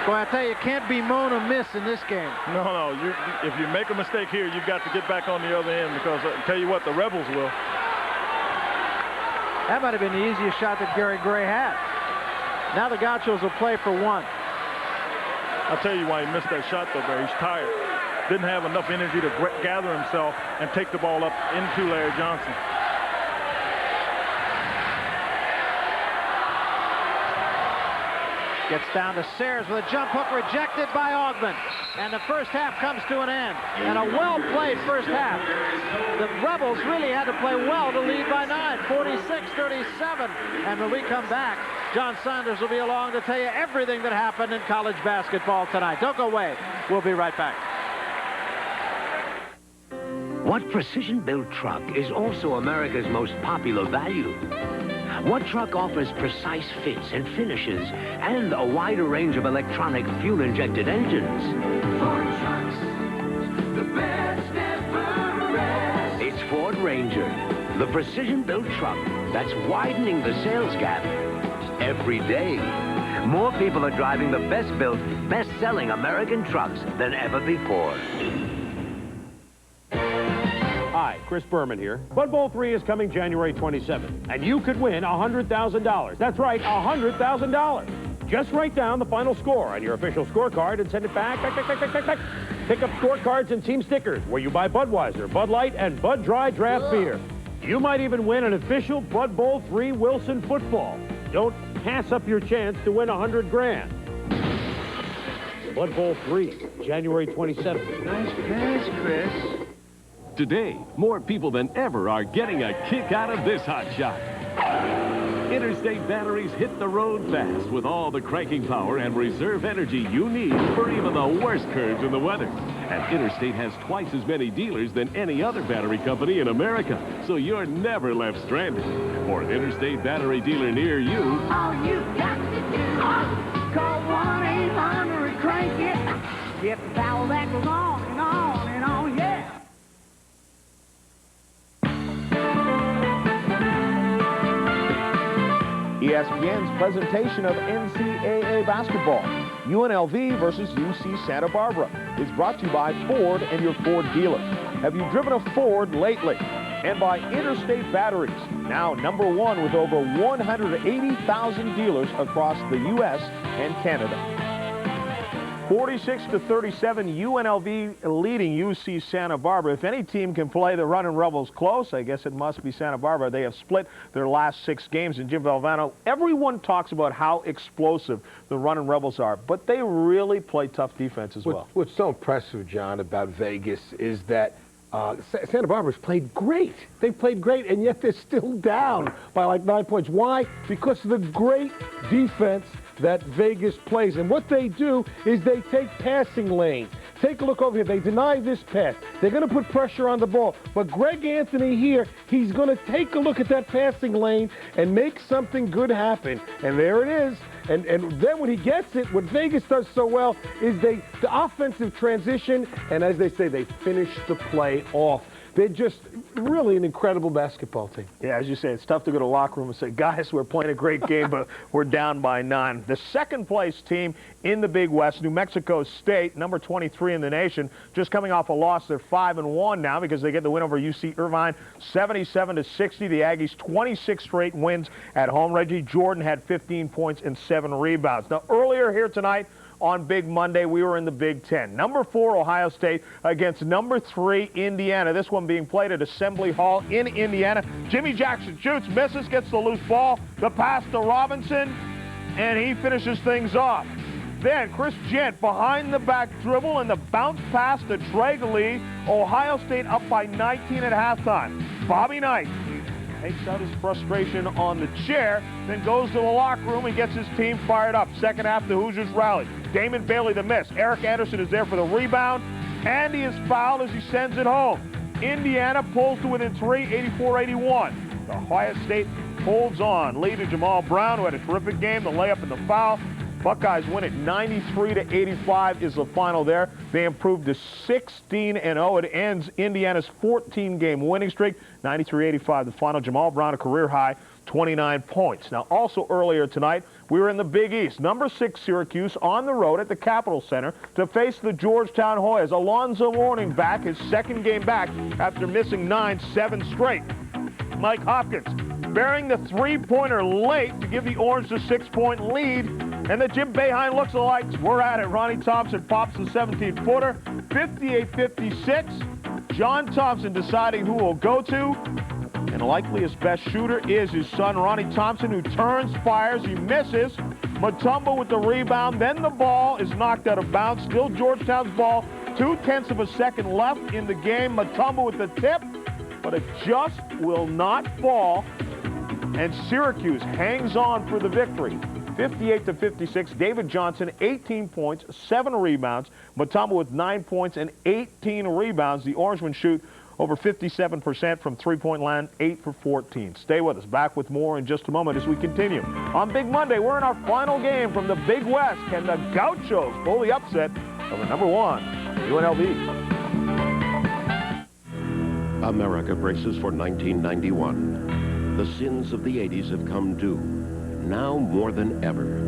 Boy, I tell you, you can't bemoan a miss in this game. No. If you make a mistake here, you've got to get back on the other end, because I'll tell you what, the Rebels will. That might have been the easiest shot that Gary Gray had. Now the Gauchos will play for 1. I'll tell you why he missed that shot, though, Barry. He's tired. Didn't have enough energy to gather himself and take the ball up into Larry Johnson. Gets down to Sayers with a jump hook rejected by Augmon. And the first half comes to an end. And a well-played first half. The Rebels really had to play well to lead by 9, 46-37. And when we come back, John Saunders will be along to tell you everything that happened in college basketball tonight. Don't go away. We'll be right back. What precision-built truck is also America's most popular value? What truck offers precise fits and finishes and a wider range of electronic fuel-injected engines? Ford trucks, the best Ranger, the precision-built truck that's widening the sales gap every day. More people are driving the best-built, best-selling American trucks than ever before. Hi, Chris Berman here. Bud Bowl 3 is coming January 27th, and you could win $100,000. That's right, $100,000. Just write down the final score on your official scorecard and send it back. Pick up scorecards and team stickers where you buy Budweiser, Bud Light, and Bud Dry Draft Beer. You might even win an official Bud Bowl 3 Wilson football. Don't pass up your chance to win $100 grand. Bud Bowl 3, January 27th. Nice pass, Chris. Today, more people than ever are getting a kick out of this hot shot. Interstate batteries hit the road fast with all the cranking power and reserve energy you need for even the worst curves in the weather. And Interstate has twice as many dealers than any other battery company in America, so you're never left stranded. For an Interstate battery dealer near you, All you got to do is call 1-800-CRANK-IT. Get the power that goes on and on and on, yeah. ESPN's presentation of NCAA basketball, UNLV versus UC Santa Barbara, is brought to you by Ford and your Ford dealer. Have you driven a Ford lately? And by Interstate Batteries, now #1 with over 180,000 dealers across the U.S. and Canada. 46-37, UNLV leading UC Santa Barbara. If any team can play the Runnin' Rebels close, I guess it must be Santa Barbara. They have split their last 6 games. And Jim Valvano, everyone talks about how explosive the Runnin' Rebels are, but they really play tough defense as well. What's so impressive, John, about Vegas is that Santa Barbara's played great. They played great, and yet they're still down by like 9 points. Why? Because of the great defense that Vegas plays. And what they do is they take passing lanes. Take a look over here. They deny this pass. They're going to put pressure on the ball. But Greg Anthony here, he's going to take a look at that passing lane and make something good happen. And there it is. And then when he gets it, what Vegas does so well is the offensive transition, and as they say, they finish the play off. They're just really an incredible basketball team. Yeah, as you say, it's tough to go to the locker room and say, guys, we're playing a great game, but we're down by 9. The second-place team in the Big West, New Mexico State, number 23 in the nation, just coming off a loss. They're 5-1 now because they get the win over UC Irvine, 77-60. The Aggies 26 straight wins at home. Reggie Jordan had 15 points and 7 rebounds. Now, earlier here tonight, on Big Monday, we were in the Big Ten. Number 4, Ohio State against number 3, Indiana. This one being played at Assembly Hall in Indiana. Jimmy Jackson shoots, misses, gets the loose ball. The pass to Robinson, and he finishes things off. Then Chris Gent behind the back dribble and the bounce pass to Trey Lee. Ohio State up by 19 at halftime. Bobby Knight takes out his frustration on the chair, then goes to the locker room and gets his team fired up. Second half, the Hoosiers rallied. Damon Bailey the miss. Eric Anderson is there for the rebound, and he is fouled as he sends it home. Indiana pulls to within 3, 84-81. The Ohio State holds on. Lead to Jamal Brown, who had a terrific game, the layup and the foul. Buckeyes win it 93-85 is the final there. They improved to 16-0. It ends Indiana's 14-game winning streak. 93-85 the final. Jamal Brown, a career high, 29 points. Now, also earlier tonight, we were in the Big East. Number 6 Syracuse on the road at the Capitol Center to face the Georgetown Hoyas. Alonzo Mourning back, his second game back after missing 7 straight. Mike Hopkins bearing the three-pointer late to give the Orange the 6-point lead. And the Jim Boeheim looks-alikes, we're at it. Ronnie Thompson pops the 17-footer, 58-56. John Thompson deciding who will go to. And likely his best shooter is his son, Ronnie Thompson, who turns, fires, he misses. Mutombo with the rebound, then the ball is knocked out of bounds. Still Georgetown's ball, 0.2 of a second left in the game. Mutombo with the tip, but it just will not fall. And Syracuse hangs on for the victory. 58-56. David Johnson, 18 points, 7 rebounds. Mutombo with 9 points and 18 rebounds. The Orangemen shoot over 57% from three-point line, 8 for 14. Stay with us. Back with more in just a moment as we continue. On Big Monday, we're in our final game from the Big West. Can the Gauchos pull the upset over number 1, UNLV? America braces for 1991. The sins of the 80s have come due. Now more than ever,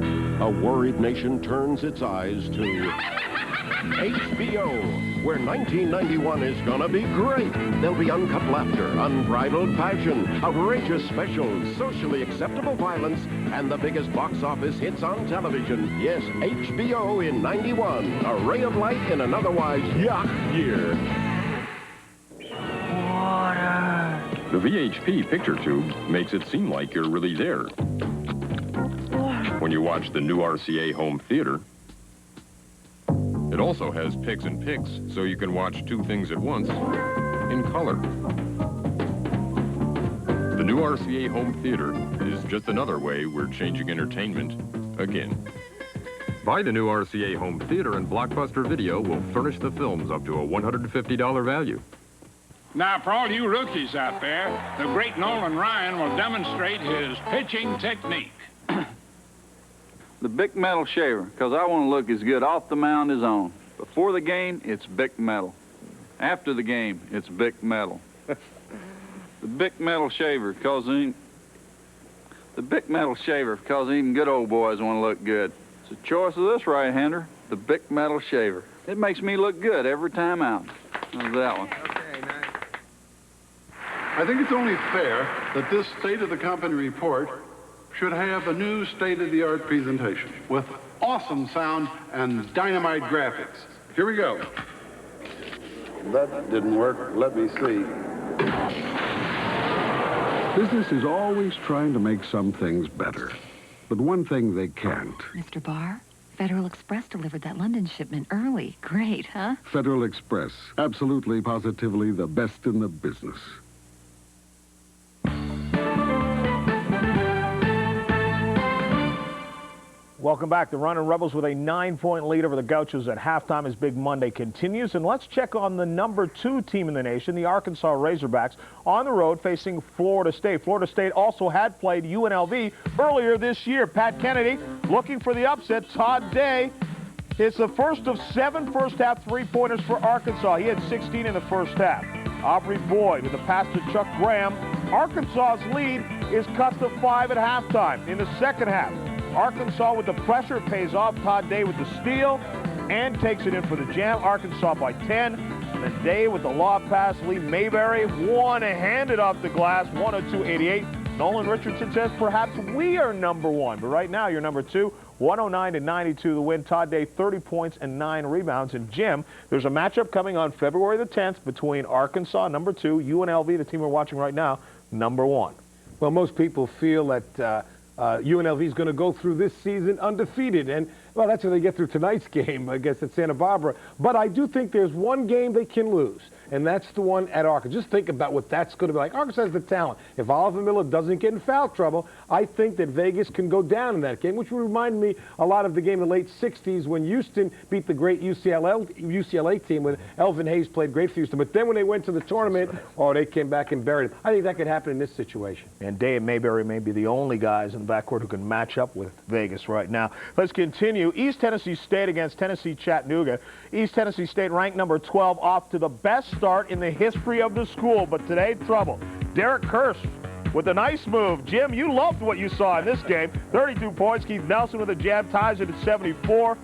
a worried nation turns its eyes to HBO, where 1991 is gonna be great. There'll be uncut laughter, unbridled passion, outrageous specials, socially acceptable violence, and the biggest box office hits on television. Yes, HBO in 91, a ray of light in an otherwise yuck year. The VHP picture tube makes it seem like you're really there. When you watch the new RCA home theater, it also has pics and pics, so you can watch two things at once in color. The new RCA home theater is just another way we're changing entertainment again. Buy the new RCA home theater and Blockbuster Video will furnish the films up to a $150 value. Now, for all you rookies out there, the great Nolan Ryan will demonstrate his pitching technique. The Bic Metal shaver, because I want to look as good off the mound as on. Before the game, it's Bic Metal. After the game, it's Bic Metal. The Bic Metal shaver, because even good old boys want to look good. It's a choice of this right-hander, the Bic Metal shaver. It makes me look good every time out. How's that one? I think it's only fair that this State of the Company report should have a new state-of-the-art presentation with awesome sound and dynamite graphics. Here we go. That didn't work. Let me see. Business is always trying to make some things better. But one thing they can't. Mr. Barr, Federal Express delivered that London shipment early. Great, huh? Federal Express. Absolutely, positively the best in the business. Welcome back. The Runnin' Rebels with a 9-point lead over the Gauchos at halftime as Big Monday continues. And let's check on the #2 team in the nation, the Arkansas Razorbacks, on the road facing Florida State. Florida State also had played UNLV earlier this year. Pat Kennedy looking for the upset. Todd Day. It's the first of 7 first-half three-pointers for Arkansas. He had 16 in the first half. Aubrey Boyd with a pass to Chuck Graham. Arkansas's lead is cut to 5 at halftime. In the second half, Arkansas with the pressure pays off. Todd Day with the steal and takes it in for the jam. Arkansas by 10. And then Day with the lob pass. Lee Mayberry one-handed off the glass. 102-88. Nolan Richardson says perhaps we are #1, but right now you're #2. 109-92 the win. Todd Day 30 points and 9 rebounds. And Jim, there's a matchup coming on February the 10th between Arkansas, #2, UNLV, the team we're watching right now, #1. Well, most people feel that UNLV is going to go through this season undefeated, and well, that's how they get through tonight's game against Santa Barbara. But I do think there's one game they can lose, and that's the one at Arkansas. Just think about what that's going to be like. Arkansas has the talent. If Oliver Miller doesn't get in foul trouble, I think that Vegas can go down in that game, which would remind me a lot of the game in the late 60s when Houston beat the great UCLA team when Elvin Hayes played great for Houston. But then when they went to the tournament, oh, they came back and buried it. I think that could happen in this situation. And Day and Mayberry may be the only guys in the backcourt who can match up with Vegas right now. Let's continue. East Tennessee State against Tennessee Chattanooga. East Tennessee State ranked #12, off to the best start in the history of the school, but today trouble. Derek Kirsch with a nice move. Jim, you loved what you saw in this game. 32 points. Keith Nelson with a jab ties it at 74.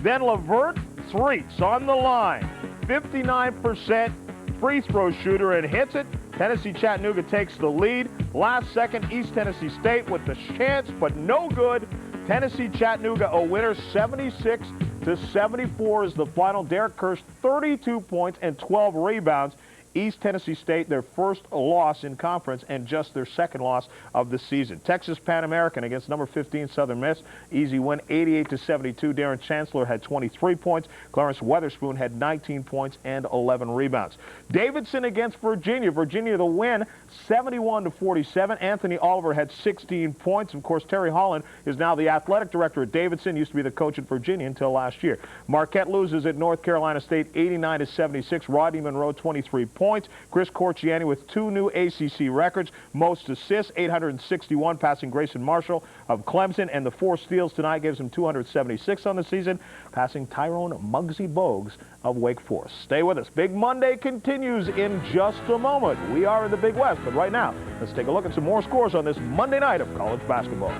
Then Levert Threets on the line. 59% free throw shooter and hits it. Tennessee Chattanooga takes the lead. Last second, East Tennessee State with the chance, but no good. Tennessee Chattanooga a winner, 76-74 is the final. Derek Kirsch, 32 points and 12 rebounds. East Tennessee State, their first loss in conference and just their second loss of the season. Texas Pan American against #15 Southern Miss. Easy win, 88-72. Darren Chancellor had 23 points. Clarence Weatherspoon had 19 points and 11 rebounds. Davidson against Virginia. Virginia the win, 71-47. Anthony Oliver had 16 points. Of course, Terry Holland is now the athletic director at Davidson. Used to be the coach at Virginia until last year. Marquette loses at North Carolina State, 89-76. Rodney Monroe, 23 points. points. Chris Corchiani with 2 new ACC records. Most assists, 861, passing Grayson Marshall of Clemson. And the 4 steals tonight gives him 276 on the season, passing Tyrone Muggsy Bogues of Wake Forest. Stay with us. Big Monday continues in just a moment. We are in the Big West, but right now, let's take a look at some more scores on this Monday night of college basketball.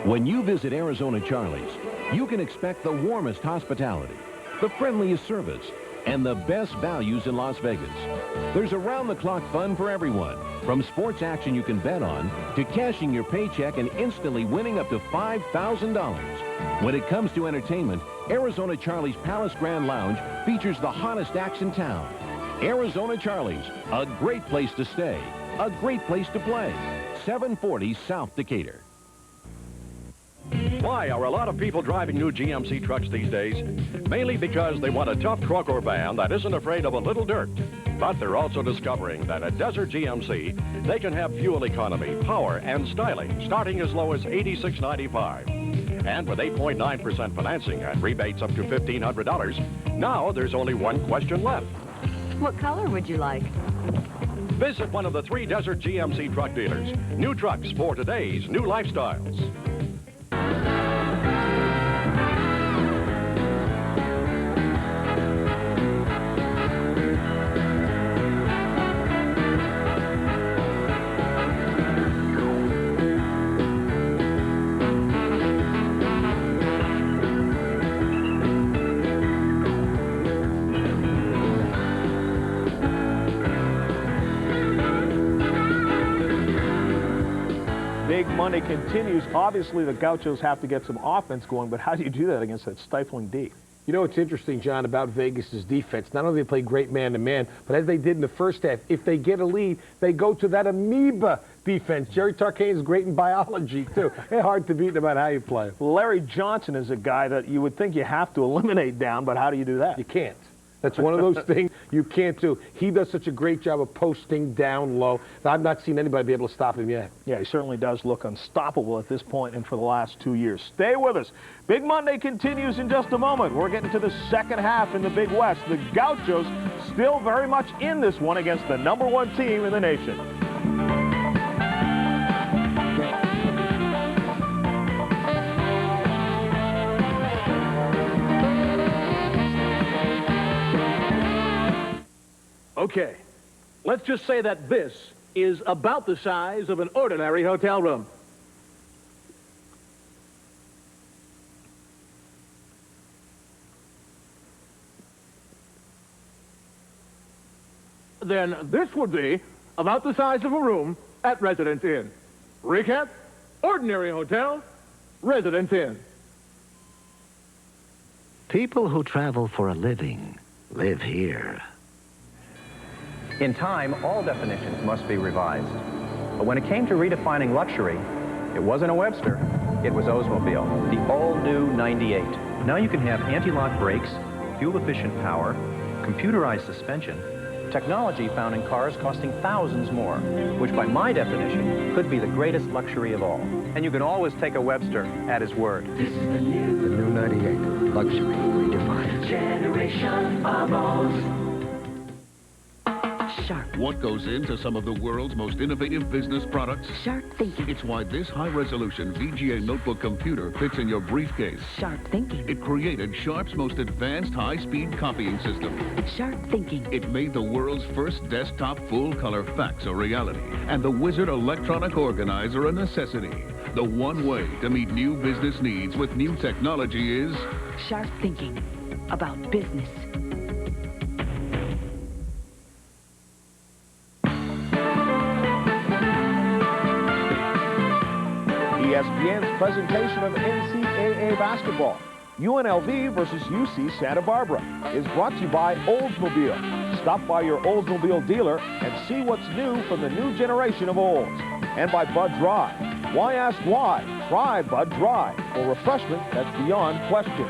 When you visit Arizona Charlie's, you can expect the warmest hospitality, the friendliest service, and the best values in Las Vegas. There's around-the-clock fun for everyone, from sports action you can bet on to cashing your paycheck and instantly winning up to $5,000. When it comes to entertainment, Arizona Charlie's Palace Grand Lounge features the hottest acts in town. Arizona Charlie's, a great place to stay, a great place to play. 740 South Decatur. Why are a lot of people driving new GMC trucks these days? Mainly because they want a tough truck or van that isn't afraid of a little dirt. But they're also discovering that at Desert GMC, they can have fuel economy, power, and styling starting as low as $86.95. And with 8.9% financing and rebates up to $1,500, now there's only one question left. What color would you like? Visit one of the 3 Desert GMC truck dealers. New trucks for today's new lifestyles. Big Monday continues. Obviously, the Gauchos have to get some offense going, but how do you do that against that stifling D? You know what's interesting, John, about Vegas's defense? Not only do they play great man-to-man, but as they did in the first half, if they get a lead, they go to that amoeba defense. Jerry Tarkane is great in biology, too. It's hard to beat no matter how you play. Larry Johnson is a guy that you would think you have to eliminate down, but how do you do that? You can't. That's one of those things you can't do. He does such a great job of posting down low. I've not seen anybody be able to stop him yet. Yeah, he certainly does look unstoppable at this point and for the last 2 years. Stay with us. Big Monday continues in just a moment. We're getting to the second half in the Big West. The Gauchos still very much in this one against the #1 team in the nation. Okay, let's just say that this is about the size of an ordinary hotel room. Then this would be about the size of a room at Residence Inn. Recap, ordinary hotel, Residence Inn. People who travel for a living live here. In time, all definitions must be revised. But when it came to redefining luxury, it wasn't a Webster, it was Oldsmobile, the all-new 98. Now you can have anti-lock brakes, fuel-efficient power, computerized suspension, technology found in cars costing thousands more, which by my definition could be the greatest luxury of all. And you can always take a Webster at his word. This is the new 98. Luxury redefined. Generation of O's. Sharp. What goes into some of the world's most innovative business products? Sharp thinking. It's why this high-resolution VGA notebook computer fits in your briefcase. Sharp thinking. It created Sharp's most advanced high-speed copying system. Sharp thinking. It made the world's first desktop full-color fax a reality, and the Wizard electronic organizer a necessity. The one way to meet new business needs with new technology is Sharp thinking about business. ESPN's presentation of NCAA basketball. UNLV versus UC Santa Barbara is brought to you by Oldsmobile. Stop by your Oldsmobile dealer and see what's new from the new generation of Olds. And by Bud Dry. Why ask why? Try Bud Dry for refreshment that's beyond question.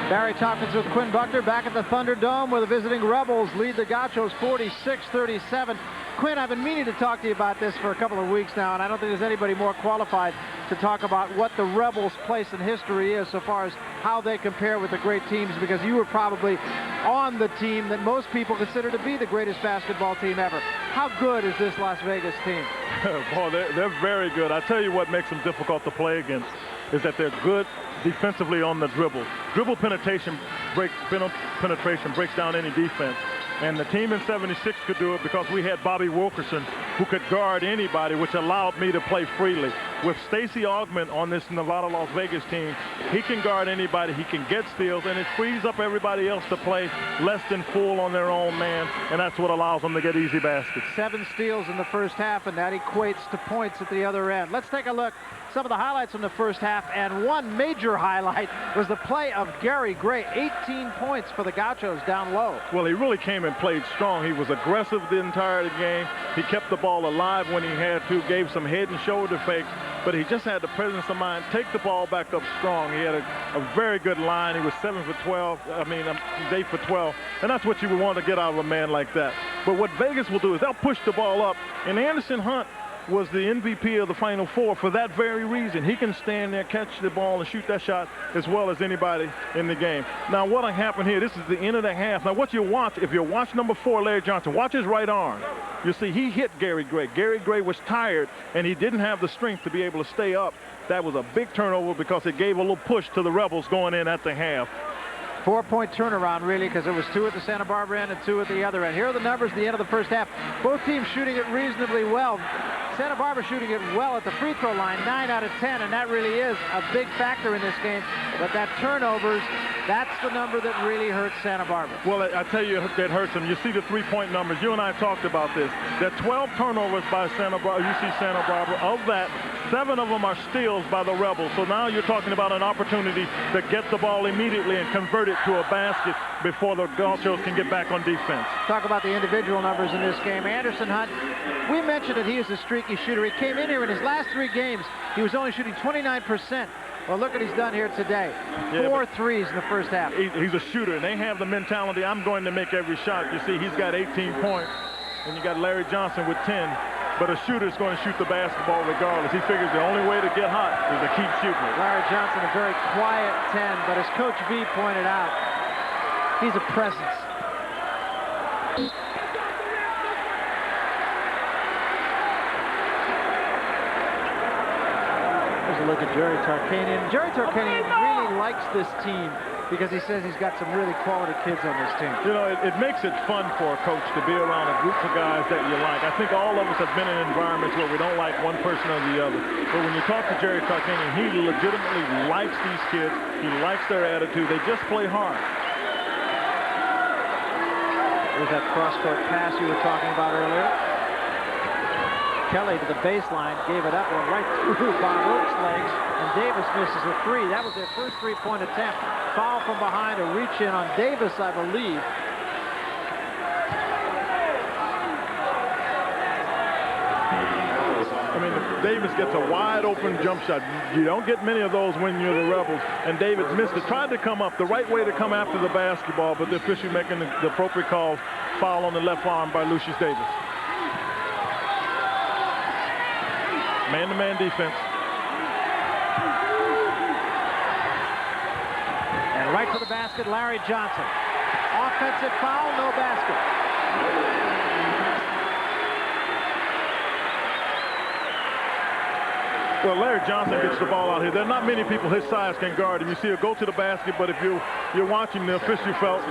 Barry Tompkins with Quinn Buckner back at the Thunderdome where the visiting Rebels lead the Gauchos 46-37. Quinn, I've been meaning to talk to you about this for a couple of weeks now, and I don't think there's anybody more qualified to talk about what the Rebels' place in history is so far as how they compare with the great teams, because you were probably on the team that most people consider to be the greatest basketball team ever. How good is this Las Vegas team? Boy, they're very good. I tell you what makes them difficult to play against is that they're good defensively on the dribble. Dribble penetration breaks down any defense. And the team in 76 could do it because we had Bobby Wilkerson who could guard anybody, which allowed me to play freely. With Stacey Augmon on this Nevada Las Vegas team, he can guard anybody, he can get steals, and it frees up everybody else to play less than full on their own man, and that's what allows them to get easy baskets. 7 steals in the first half, and that equates to points at the other end. Let's take a look at some of the highlights from the first half, and one major highlight was the play of Gary Gray. 18 points for the Gauchos down low. Well, he really came and played strong. He was aggressive the entire game. He kept the ball alive when he had to, gave some head and shoulder fakes, but he just had the presence of mind, take the ball back up strong. He had a very good line. He was 7 for 12. He's 8 for 12. And that's what you would want to get out of a man like that. But what Vegas will do is they'll push the ball up. And Anderson Hunt was the MVP of the Final Four for that very reason. He can stand there, catch the ball, and shoot that shot as well as anybody in the game. Now, what happened here, this is the end of the half. Now, what you watch, if you watch number 4, Larry Johnson, watch his right arm. You see, he hit Gary Gray. Gary Gray was tired, and he didn't have the strength to be able to stay up. That was a big turnover because it gave a little push to the Rebels going in at the half. 4-point turnaround, really, because it was 2 at the Santa Barbara end and 2 at the other end. Here are the numbers at the end of the first half. Both teams shooting it reasonably well. Santa Barbara shooting it well at the free throw line, 9 out of 10, and that really is a big factor in this game. But that turnovers, that's the number that really hurts Santa Barbara. Well, I tell you, that hurts them. You see the 3-point numbers. You and I talked about this. There are 12 turnovers by UC Santa Barbara. Of that, 7 of them are steals by the Rebels. So now you're talking about an opportunity to get the ball immediately and convert it to a basket before the Gauchos can get back on defense. Talk about the individual numbers in this game. Anderson Hunt, we mentioned that he is a streaky shooter. He came in here in his last 3 games. He was only shooting 29%. Well, look what he's done here today. 4 threes in the first half. He's a shooter, and they have the mentality, I'm going to make every shot. You see, he's got 18 points, and you got Larry Johnson with 10. But a shooter's going to shoot the basketball regardless. He figures the only way to get hot is to keep shooting it. Larry Johnson, a very quiet 10, but as Coach V pointed out, he's a presence. There's a look at Jerry Tarkanian. Jerry Tarkanian really likes this team because he says he's got some really quality kids on this team. You know, it makes it fun for a coach to be around a group of guys that you like. I think all of us have been in environments where we don't like one person or the other. But when you talk to Jerry Tarkanian, he legitimately likes these kids. He likes their attitude. They just play hard. There's that cross-court pass you were talking about earlier. Kelly to the baseline, gave it up, went right through Bob Oak's legs, and Davis misses a 3. That was their first 3-point attempt. Foul from behind, a reach in on Davis, I believe. I mean, if Davis gets a wide open jump shot, you don't get many of those when you're the Rebels, and Davis missed it. Tried to come up the right way to come after the basketball, but the official making the appropriate call, foul on the left arm by Lucius Davis. Man-to-man defense. And right to the basket, Larry Johnson. Offensive foul, no basket. Well, Larry Johnson gets the ball out here. There are not many people his size can guard him. You see him go to the basket, but if you're watching, the official felt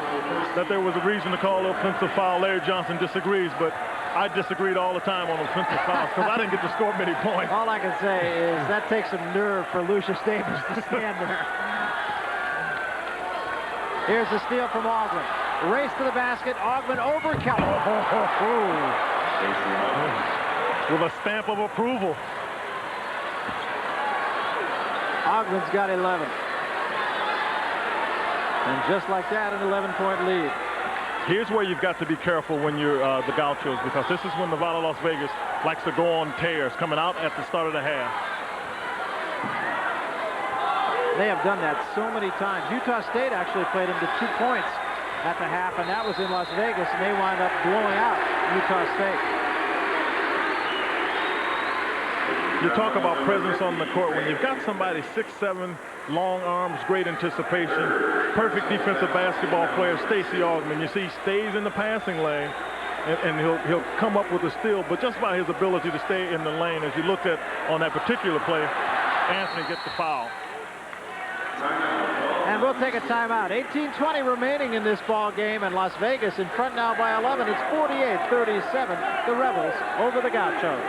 that there was a reason to call offensive foul. Larry Johnson disagrees, but I disagreed all the time on offensive fouls because I didn't get to score many points. All I can say is that takes some nerve for Lucius Davis to stand there. Here's the steal from Augmon. Race to the basket. Augmon over Kelly. With a stamp of approval. Ogman's got 11. And just like that, an 11-point lead. Here's where you've got to be careful when you're the Gauchos, because this is when Nevada, Las Vegas likes to go on tears, coming out at the start of the half. They have done that so many times. Utah State actually played them to 2 points at the half, and that was in Las Vegas, and they wound up blowing out Utah State. You talk about presence on the court. When you've got somebody 6'7", long arms, great anticipation, perfect defensive basketball player, Stacey Augmon, you see he stays in the passing lane, and he'll come up with a steal, but just by his ability to stay in the lane, as you looked at on that particular play, Anthony gets the foul. And we'll take a timeout. 18:20 remaining in this ball game, and Las Vegas in front now by 11. It's 48-37, the Rebels over the Gauchos.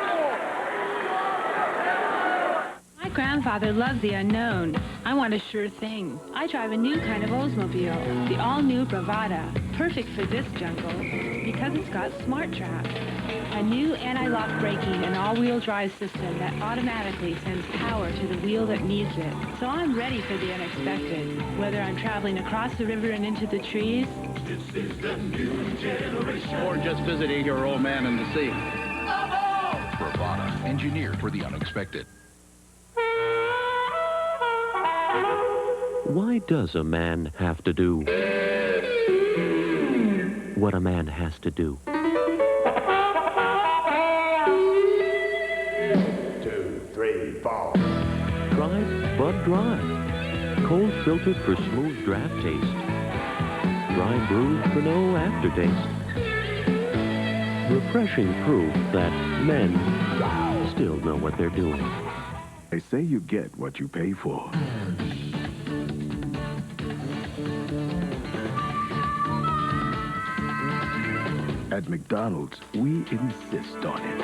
My grandfather loved the unknown. I want a sure thing. I drive a new kind of Oldsmobile, the all-new Bravada, perfect for this jungle because it's got Smart Trap, a new anti-lock braking and all-wheel drive system that automatically sends power to the wheel that needs it. So I'm ready for the unexpected, whether I'm traveling across the river and into the trees, This is the new generation. Or just visiting your old man in the sea. Bravada, engineered for the unexpected. Why does a man have to do what a man has to do? 2, 3, 4. Drive Bud Dry. Cold filtered for smooth draft taste. Dry brewed for no aftertaste. Refreshing proof that men still know what they're doing. They say you get what you pay for. At McDonald's, we insist on it.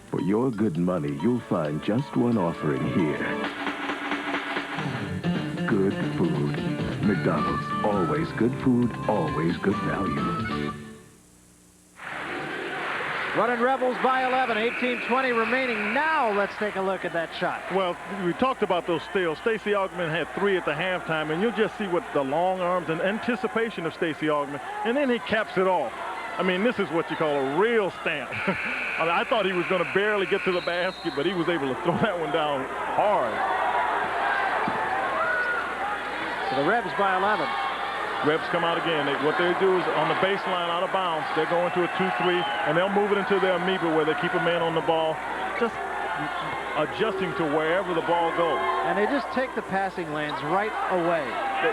For your good money, you'll find just one offering here. Good food. McDonald's, always good food, always good value. Running Rebels by 11, 18:20 remaining. Now let's take a look at that shot. Well, we talked about those steals. Stacey Augmon had 3 at the halftime, and you'll just see what the long arms and anticipation of Stacey Augmon, and then he caps it off. I mean, this is what you call a real stamp. I mean, I thought he was going to barely get to the basket, but he was able to throw that one down hard. So the Rebs by 11. Rebs come out again. What they do is on the baseline out of bounds, they're going to a 2-3, and they'll move it into their amoeba where they keep a man on the ball, just adjusting to wherever the ball goes. And they just take the passing lanes right away.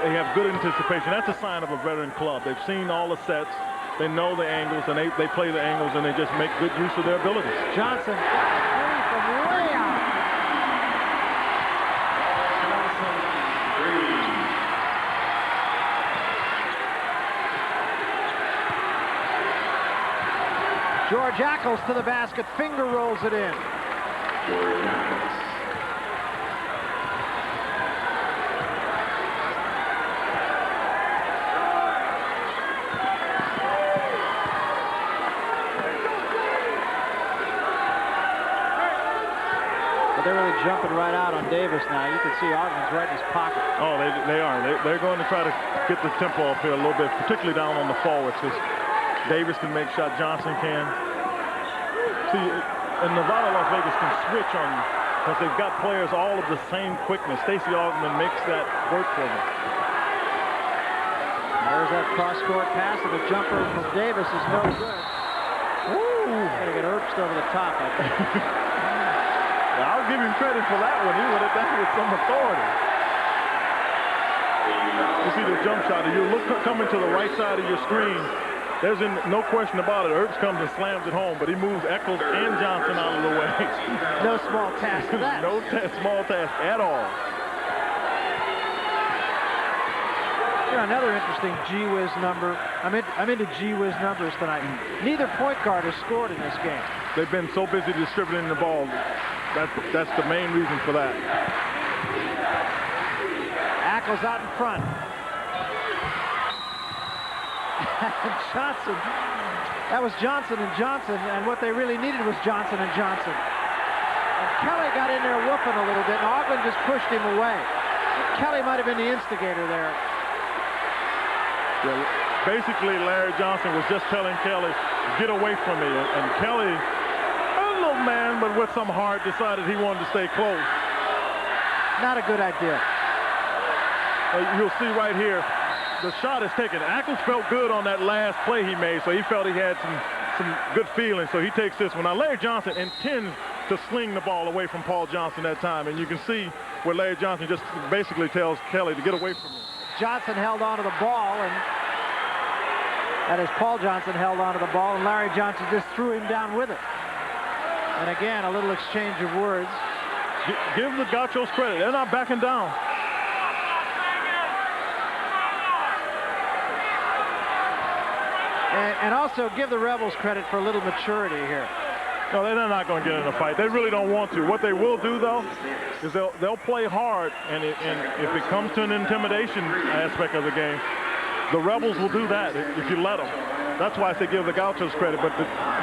They have good anticipation. That's a sign of a veteran club. They've seen all the sets. They know the angles, and they play the angles, and they just make good use of their abilities. Johnson, three from way out. George Ackles to the basket, finger rolls it in. But they're really jumping right out on Davis now. You can see Ogman's right in his pocket. Oh, they are. They're going to try to get the tempo up here a little bit, particularly down on the forwards, because Davis can make shot, Johnson can. See, and Nevada, Las Vegas can switch on you because they've got players all of the same quickness. Stacey Augmon makes that work for them. There's that cross-court pass, and the jumper from Davis is no good. Ooh, gonna get Herbst over the top, I think. Well, I'll give him credit for that one. He went it down with some authority. You see the jump shot, and you look coming to the right side of your screen. There's no question about it. Herbst comes and slams it home, but he moves Eccles and Johnson out of the way. No small task for that. No small task at all. You know, another interesting gee-whiz number. I'm into gee-whiz numbers tonight. Neither point guard has scored in this game. They've been so busy distributing the ball. That's the main reason for that. Ackles out in front. Johnson That was Johnson and Johnson, and what they really needed was Johnson and Johnson. And Kelly got in there whooping a little bit, and Ogden just pushed him away. Kelly might have been the instigator there. Yeah, basically, Larry Johnson was just telling Kelly, get away from me. And Kelly, a little man, but with some heart, decided he wanted to stay close. Not a good idea. You'll see right here, the shot is taken. Ackles felt good on that last play he made, so he felt he had some good feeling, so he takes this one. Now, Larry Johnson intends to sling the ball away from Paul Johnson that time, and you can see where Larry Johnson just basically tells Kelly to get away from him. Johnson held on to the ball, and that is Paul Johnson held on to the ball, and Larry Johnson just threw him down with it. And again, a little exchange of words. Give the Gauchos credit. They're not backing down. And also give the Rebels credit for a little maturity here. No, they're not going to get in a fight. They really don't want to. What they will do, though, is they'll play hard, and if it comes to an intimidation aspect of the game, the Rebels will do that if you let them. That's why I say give the Gauchos credit, but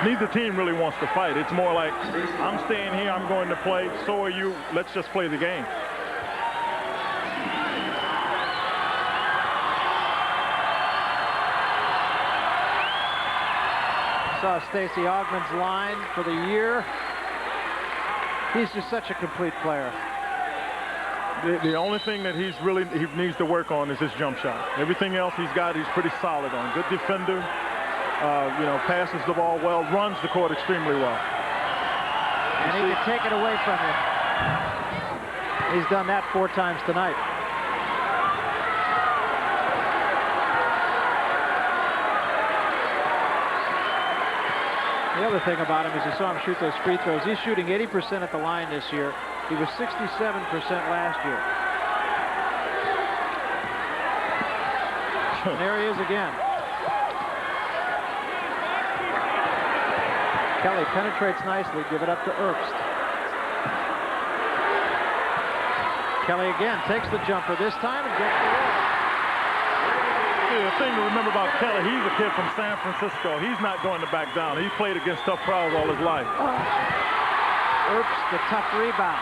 neither team really wants to fight. It's more like, I'm staying here, I'm going to play, so are you, let's just play the game. Saw Stacey Augman's line for the year. He's just such a complete player. The only thing that he needs to work on is his jump shot. Everything else he's pretty solid on. Good defender, passes the ball well, runs the court extremely well. And he can take it away from you. He's done that 4 times tonight. The other thing about him is you saw him shoot those free throws. He's shooting 80% at the line this year. He was 67% last year. And there he is again. Kelly penetrates nicely. Give it up to Erbst. Kelly again takes the jumper this time and gets the wall. The thing to remember about Kelly, he's a kid from San Francisco. He's not going to back down. He's played against tough crowds all his life. Erbst, the tough rebound.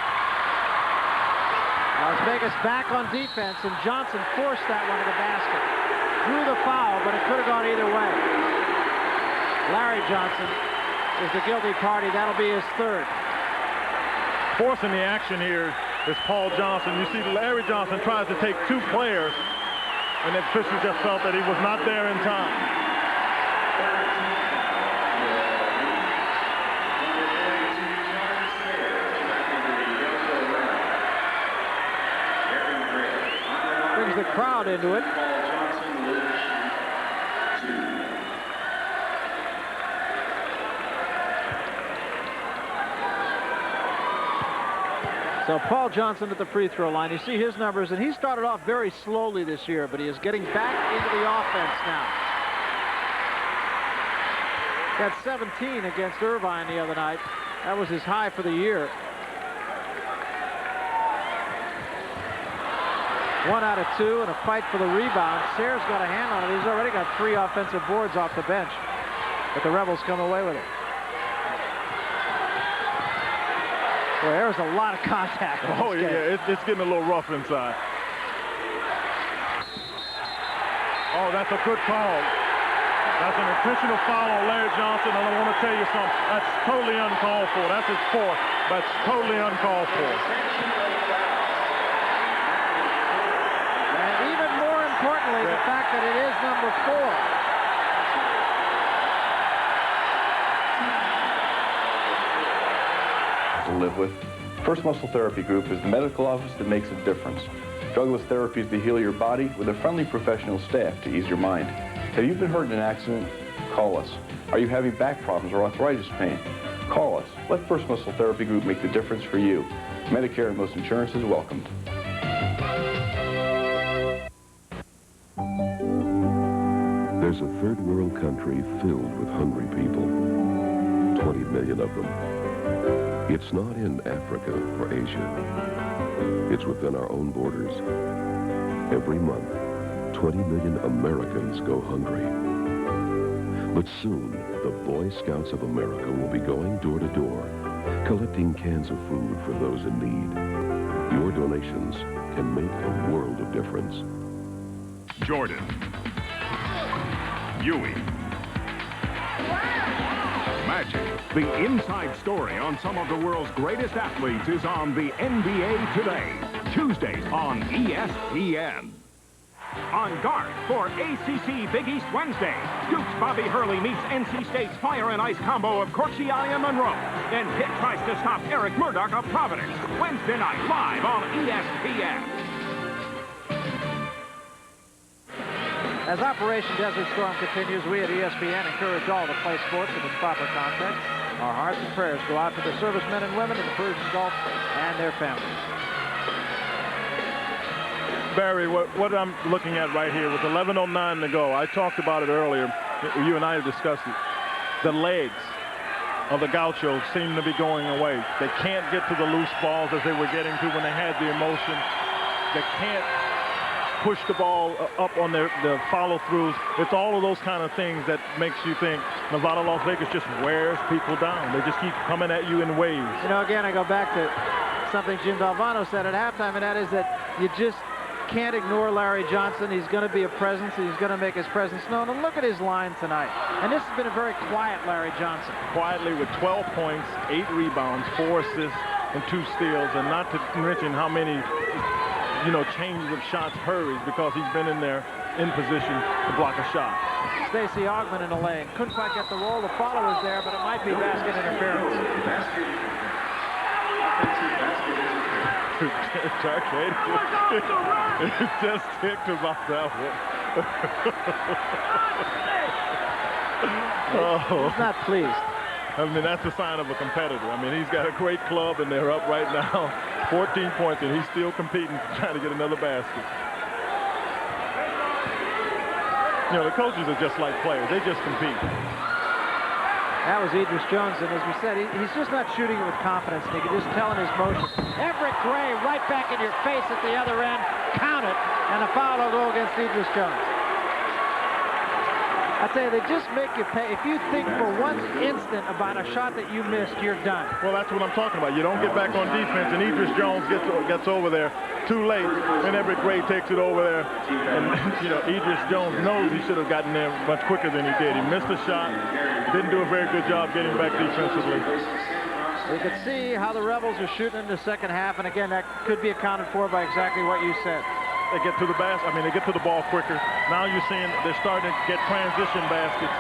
Las Vegas back on defense, and Johnson forced that one to the basket. Drew the foul, but it could have gone either way. Larry Johnson is the guilty party. That'll be his 3rd. Forcing the action here is Paul Johnson. You see Larry Johnson tries to take 2 players, and then Fisher just felt that he was not there in time. Brings the crowd into it. So Paul Johnson at the free throw line. You see his numbers, and he started off very slowly this year, but he is getting back into the offense now. Got 17 against Irvine the other night. That was his high for the year. 1 out of 2 and a fight for the rebound. Sayre's got a hand on it. He's already got 3 offensive boards off the bench, but the Rebels come away with it. Boy, there's a lot of contact. Oh, yeah, it's getting a little rough inside. Oh, that's a good call. That's an intentional foul on Larry Johnson, and I want to tell you something. That's totally uncalled for. That's his 4th. That's totally uncalled for. And even more importantly, the fact that it is number 4. Live with. First Muscle Therapy Group is the medical office that makes a difference. Drugless therapies to heal your body with a friendly professional staff to ease your mind. Have you been hurt in an accident? Call us. Are you having back problems or arthritis pain? Call us. Let First Muscle Therapy Group make the difference for you. Medicare and most insurance is welcomed. There's a third world country filled with hungry people. 20 million of them. It's not in Africa or Asia. It's within our own borders. Every month, 20 million Americans go hungry. But soon, the Boy Scouts of America will be going door to door, collecting cans of food for those in need. Your donations can make a world of difference. Jordan. Huey. Magic. The inside story on some of the world's greatest athletes is on the NBA Today, Tuesdays on ESPN. On guard for ACC Big East Wednesday, Duke's Bobby Hurley meets NC State's Fire and Ice combo of Corchiali and Monroe. Then Pitt tries to stop Eric Murdoch of Providence. Wednesday night, live on ESPN. As Operation Desert Storm continues, we at ESPN encourage all to play sports in its proper context. Our hearts and prayers go out to the servicemen and women in the Persian Gulf and their families. Barry, what I'm looking at right here with 11:09 to go, I talked about it earlier. You and I discussed it. The legs of the Gauchos seem to be going away. They can't get to the loose balls as they were getting to when they had the emotion. They can't push the ball up on the follow-throughs. It's all of those kind of things that makes you think Nevada, Las Vegas just wears people down. They just keep coming at you in waves. You know, again, I go back to something Jim Dalvano said at halftime, and that is that you just can't ignore Larry Johnson. He's going to be a presence. He's going to make his presence known. And look at his line tonight. And this has been a very quiet Larry Johnson. Quietly with 12 points, 8 rebounds, 4 assists, and 2 steals. And not to mention how many, changes of shots hurries because he's been in there in position to block a shot. Stacey Augmon in the lane. Couldn't quite get the roll. The follow was there, but it might be basket interference. Jack Hayden just ticked about that one. He's not pleased. I mean, that's a sign of a competitor. I mean, he's got a great club, and they're up right now. 14 points, and he's still competing, trying to get another basket. The coaches are just like players. They just compete. That was Idris Jones, and as we said, he's just not shooting it with confidence. You can just tell in his motion. Everett Gray right back in your face at the other end. Count it, and a foul will go against Idris Jones. I tell you, they just make you pay. If you think for 1 instant about a shot that you missed, you're done. Well, that's what I'm talking about. You don't get back on defense, and Idris Jones gets over there too late, and Everett Gray takes it over there. And, Idris Jones knows he should have gotten there much quicker than he did. He missed a shot, didn't do a very good job getting back defensively. You can see how the Rebels are shooting in the second half, and again, that could be accounted for by exactly what you said. They get to the basket. I mean, they get to the ball quicker. Now you're seeing they're starting to get transition baskets.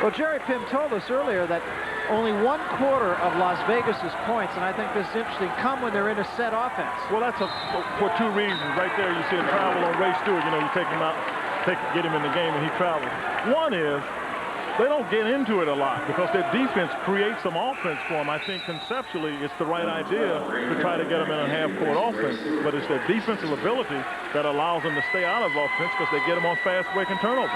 Well, Jerry Pym told us earlier that only 1/4 of Las Vegas's points, and I think this is interesting, come when they're in a set offense. Well, that's for 2 reasons. Right there, you see him travel on Ray Stewart. You take him out, get him in the game, and he travels. One is they don't get into it a lot because their defense creates some offense for them. I think conceptually it's the right idea to try to get them in a half-court offense, but it's their defensive ability that allows them to stay out of offense because they get them on fast break and turnover.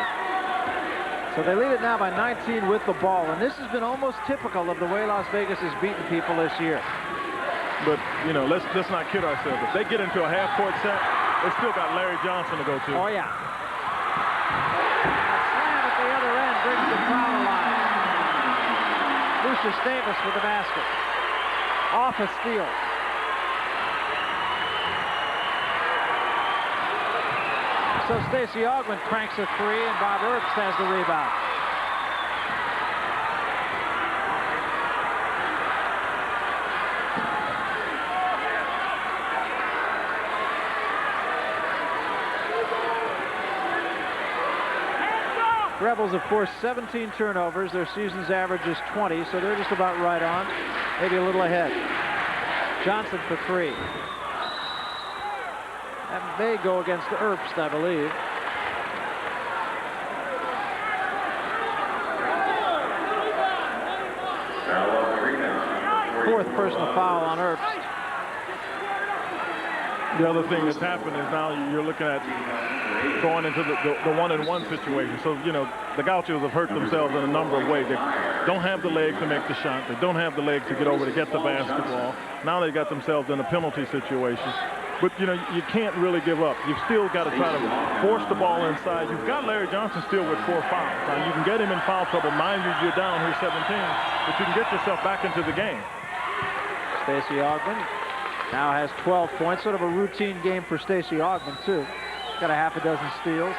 So they lead it now by 19 with the ball, and this has been almost typical of the way Las Vegas has beaten people this year. But, let's not kid ourselves. If they get into a half-court set, they still got Larry Johnson to go to. Oh, yeah. Brings the foul line. Lucius Davis with the basket. Off a steal. So Stacey Augmon cranks a 3, and Bob Earps has the rebound. Rebels have forced 17 turnovers. Their season's average is 20, so they're just about right on, maybe a little ahead. Johnson for 3. That may go against the Earps, I believe. Fourth personal foul on Earps. The other thing that's happened is now you're looking at going into the 1-and-1 situation. So, the Gauchos have hurt themselves in a number of ways. They don't have the legs to make the shot. They don't have the legs to get over to get the basketball. Now they got themselves in a penalty situation. But, you know, you can't really give up. You've still got to try to force the ball inside. You've got Larry Johnson still with 4 fouls. Now, you can get him in foul trouble. Mind you, you're down here 17, but you can get yourself back into the game. Stacey Augmon now has 12 points. Sort of a routine game for Stacey Augmon, too. Got a half a dozen steals.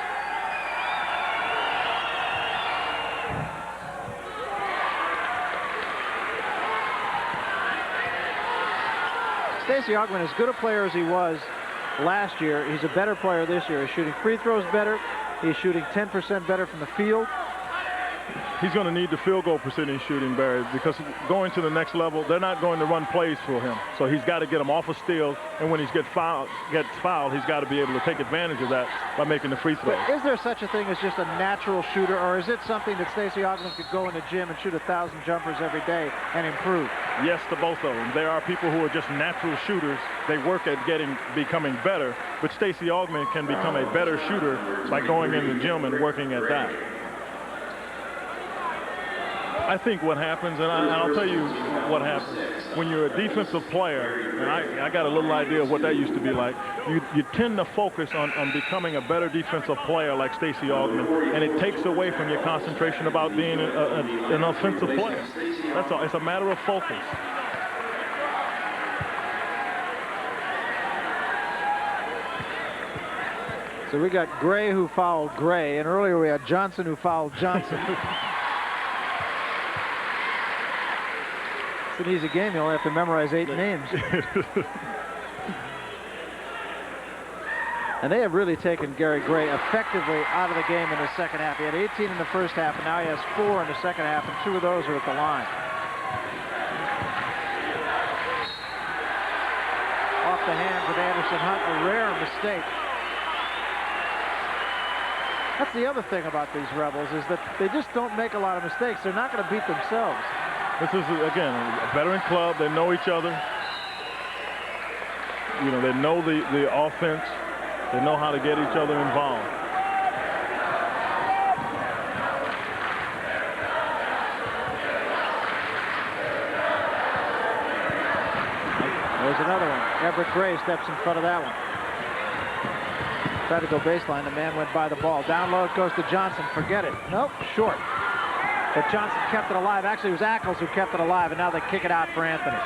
Stacey Augmon, as good a player as he was last year, he's a better player this year. He's shooting free throws better. He's shooting 10% better from the field. He's going to need the field goal percentage shooting, Barry, because going to the next level, they're not going to run plays for him. So he's got to get them off of steals, and when he gets fouled, he's got to be able to take advantage of that by making the free throws. But is there such a thing as just a natural shooter, or is it something that Stacey Augmon could go in the gym and shoot 1,000 jumpers every day and improve? Yes to both of them. There are people who are just natural shooters. They work at becoming better, but Stacey Augmon can become a better shooter by going in the gym and working at that. I think what happens, and I'll tell you what happens, when you're a defensive player, and I got a little idea of what that used to be like, you tend to focus on becoming a better defensive player like Stacey Augmon, and it takes away from your concentration about being an offensive player. That's all. It's a matter of focus. So we got Gray who fouled Gray, and earlier we had Johnson who fouled Johnson. It's an easy game. You only have to memorize 8 names. And they have really taken Gary Gray effectively out of the game in the second half. He had 18 in the first half, and now he has 4 in the second half, and 2 of those are at the line. Off the hands of Anderson Hunt, a rare mistake. That's the other thing about these Rebels, is that they just don't make a lot of mistakes. They're not going to beat themselves. This is, again, a veteran club. They know each other. You know, they know the offense. They know how to get each other involved. There's another one. Everett Gray steps in front of that one. Tried to go baseline. The man went by the ball. Down low it goes to Johnson. Forget it. Nope, short. But Johnson kept it alive. Actually, it was Ackles who kept it alive, and now they kick it out for Anthony.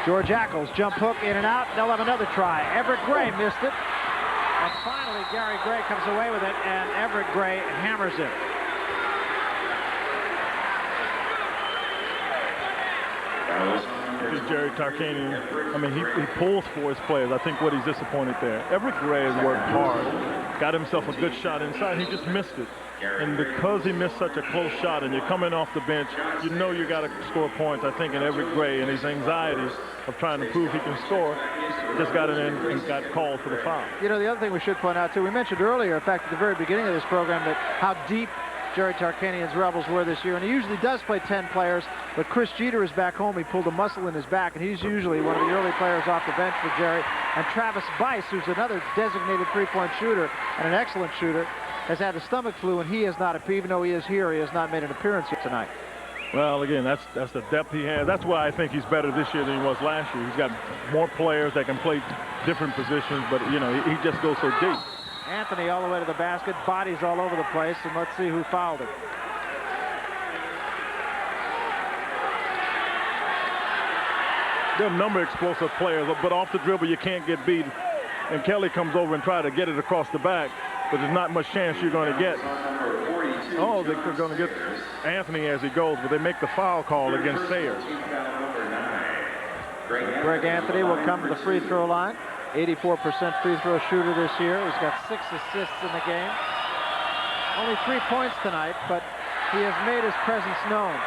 George Ackles, jump hook, in and out. They'll have another try. Everett Gray missed it. And finally, Gary Gray comes away with it, and Everett Gray hammers it. This is Jerry Tarkanian. I mean, he pulls for his players. I think what he's disappointed there. Everett Gray has worked hard, got himself a good shot inside. He just missed it. And because he missed such a close shot and you're coming off the bench, you know you got to score points. I think in Everett Gray and his anxieties of trying to prove he can score, just got it in and got called for the foul. You know, the other thing we should point out, too, we mentioned earlier, in fact, at the very beginning of this program, that how deep Jerry Tarkanian's Rebels were this year, and he usually does play 10 players, but Chris Jeter is back home. He pulled a muscle in his back, and he's usually one of the early players off the bench for Jerry. And Travis Bice, who's another designated three-point shooter and an excellent shooter, has had the stomach flu, and he has not, even though he is here, he has not made an appearance here tonight. Well, again, that's the depth he has. That's why I think he's better this year than he was last year. He's got more players that can play different positions, but, you know, he just goes so deep. Anthony all the way to the basket, bodies all over the place, and let's see who fouled him. There are a number of explosive players, but off the dribble you can't get beat. And Kelly comes over and try to get it across the back, but there's not much chance you're going to get. Oh, they're going to get Anthony as he goes, but they make the foul call against Sayers. Greg Anthony will come to the free throw line. 84% free throw shooter this year. He's got 6 assists in the game. Only 3 points tonight, but he has made his presence known.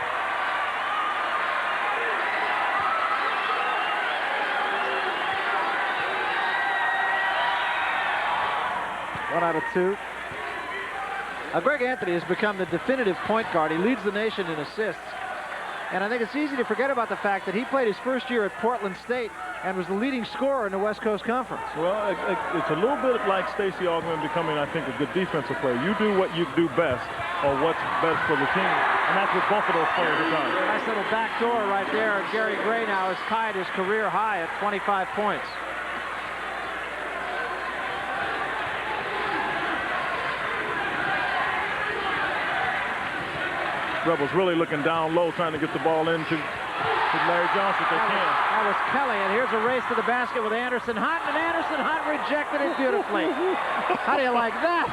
One out of 2. Greg Anthony has become the definitive point guard. He leads the nation in assists. And I think it's easy to forget about the fact that he played his first year at Portland State and was the leading scorer in the West Coast Conference. Well, it's a little bit like Stacey Augmon becoming, I think, a good defensive player. You do what you do best, or what's best for the team, and that's what both of those players have done. Nice little back door right there. Gary Gray now has tied his career high at 25 points. Rebels really looking down low, trying to get the ball into Larry Johnson if they can. That was Kelly, and here's a race to the basket with Anderson Hunt, and Anderson Hunt rejected it beautifully. How do you like that?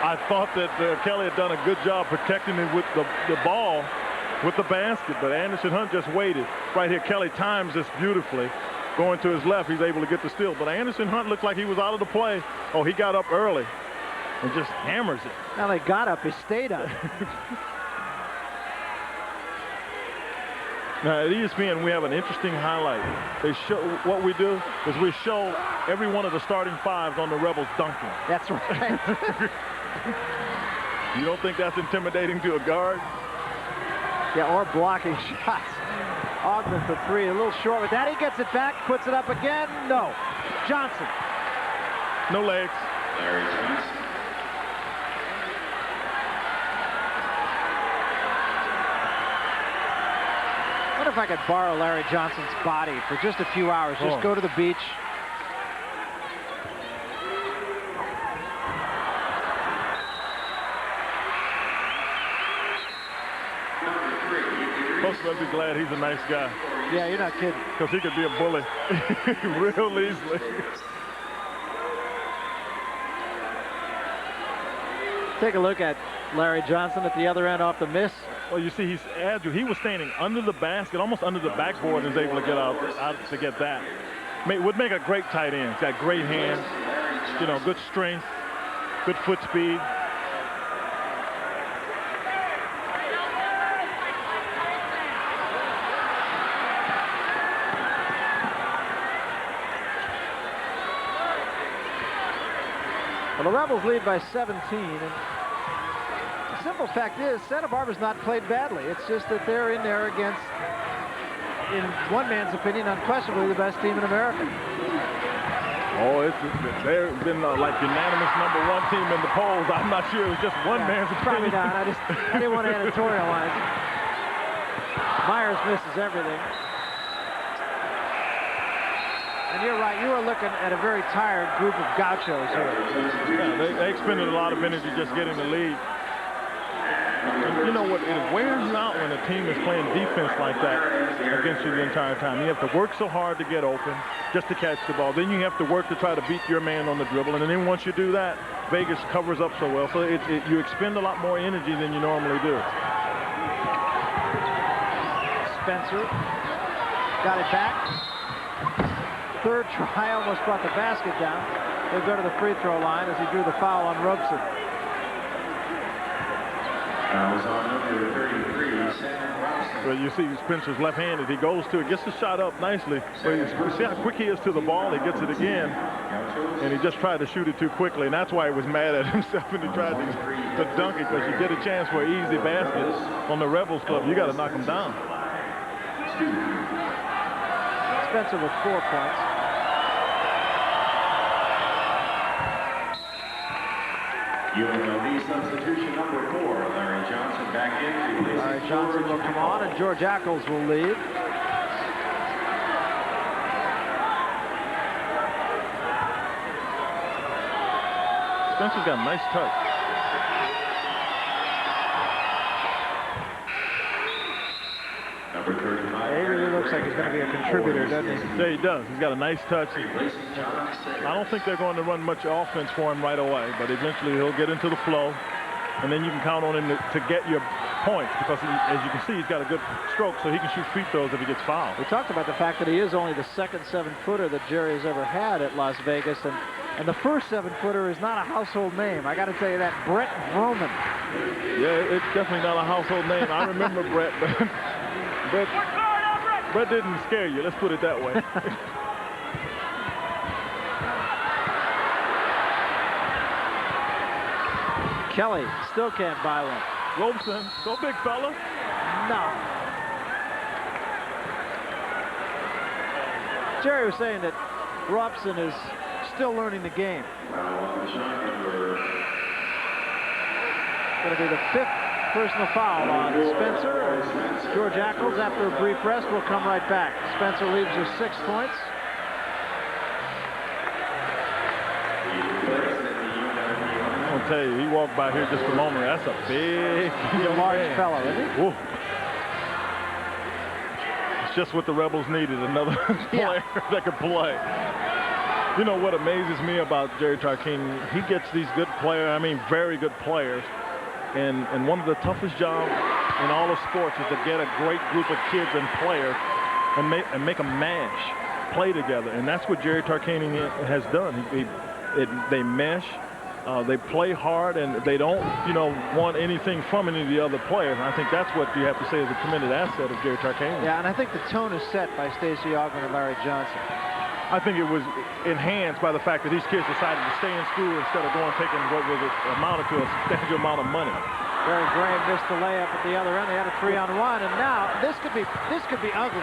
I thought that Kelly had done a good job protecting it with the ball, with the basket, but Anderson Hunt just waited. Right here, Kelly times this beautifully. Going to his left, he's able to get the steal, but Anderson Hunt looked like he was out of the play. Oh, he got up early and just hammers it. Now they got up, he stayed up. Now, at ESPN, we have an interesting highlight. They show what we do is we show every one of the starting fives on the Rebels dunking. That's right. You don't think that's intimidating to a guard? Yeah, or blocking shots. Augmon for three, a little short with that. He gets it back, puts it up again. No. Johnson. No legs. Larry Johnson. I wonder if I could borrow Larry Johnson's body for just a few hours. Just go to the beach. Folks must be glad he's a nice guy. Yeah, you're not kidding. Because he could be a bully real easily. Take a look at Larry Johnson at the other end off the miss. Well, you see, he's agile. He was standing under the basket, almost under the backboard, and is able to get out to get that. Would make a great tight end. He's got great hands, you know, good strength, good foot speed. Well, the Rebels lead by 17, and the simple fact is Santa Barbara's not played badly. It's just that they're in there against, in one man's opinion, unquestionably the best team in America. Oh, they've been like unanimous #1 team in the polls. I'm not sure it was just one man's Probably opinion. not. I didn't want to editorialize it. Myers misses everything. And you're right, you are looking at a very tired group of Gauchos here. Yeah, they expended a lot of energy just getting the lead. And you know what, it wears you out when a team is playing defense like that against you the entire time. You have to work so hard to get open, just to catch the ball. Then you have to work to try to beat your man on the dribble. And then once you do that, Vegas covers up so well. So you expend a lot more energy than you normally do. Spencer got it back. Third try, almost brought the basket down. He'll go to the free throw line as he drew the foul on Robeson. Fouls on number 33, Sam Robinson. Well, you see Spencer's left-handed. He goes to it, gets the shot up nicely. But you see how quick he is to the ball. He gets it again. And he just tried to shoot it too quickly. And that's why he was mad at himself when he tried to dunk it, because you get a chance for an easy basket on the Rebels club. You got to knock him down. Spencer with 4 points. UNLV substitution number 4, Larry Johnson back in. Larry Johnson will come on, and George Ackles will lead. Spencer's got a nice touch. Number 35. He really looks like he's going to be a contributor, doesn't he? Yeah, he does. He's got a nice touch. I don't think they're going to run much offense for him right away, but eventually he'll get into the flow, and then you can count on him to get your points, because as you can see, he's got a good stroke, so he can shoot free throws if he gets fouled. We talked about the fact that he is only the second 7-footer that Jerry has ever had at Las Vegas, and the first 7-footer is not a household name. I got to tell you that. Brett Vroman. Yeah, it's definitely not a household name. I remember Brett, but Brett didn't scare you. Let's put it that way. Kelly still can't buy one. Robeson, go big fella. No. Jerry was saying that Robson is still learning the game. Going to be the 5th personal foul on Spencer. George Ackles, after a brief rest, will come right back. Spencer leaves with 6 points. I'm going to tell you, he walked by here just a moment. That's a big, large fellow, isn't he? Ooh. It's just what the Rebels needed, another player that could play. You know what amazes me about Jerry Tarkanian? He gets these good players, I mean very good players, and one of the toughest jobs in all of sports is to get a great group of kids and players and make them mash, play together, and that's what Jerry Tarkanian has done. They mesh. They play hard, and they don't, want anything from any of the other players. And I think that's what you have to say is a tremendous asset of Jerry Tarkanian. Yeah, and I think the tone is set by Stacey Augmon and Larry Johnson. I think it was enhanced by the fact that these kids decided to stay in school instead of going taking what was amounted to a substantial amount of money. Barry Gray missed the layup at the other end. They had a 3-on-1, and now this could be ugly.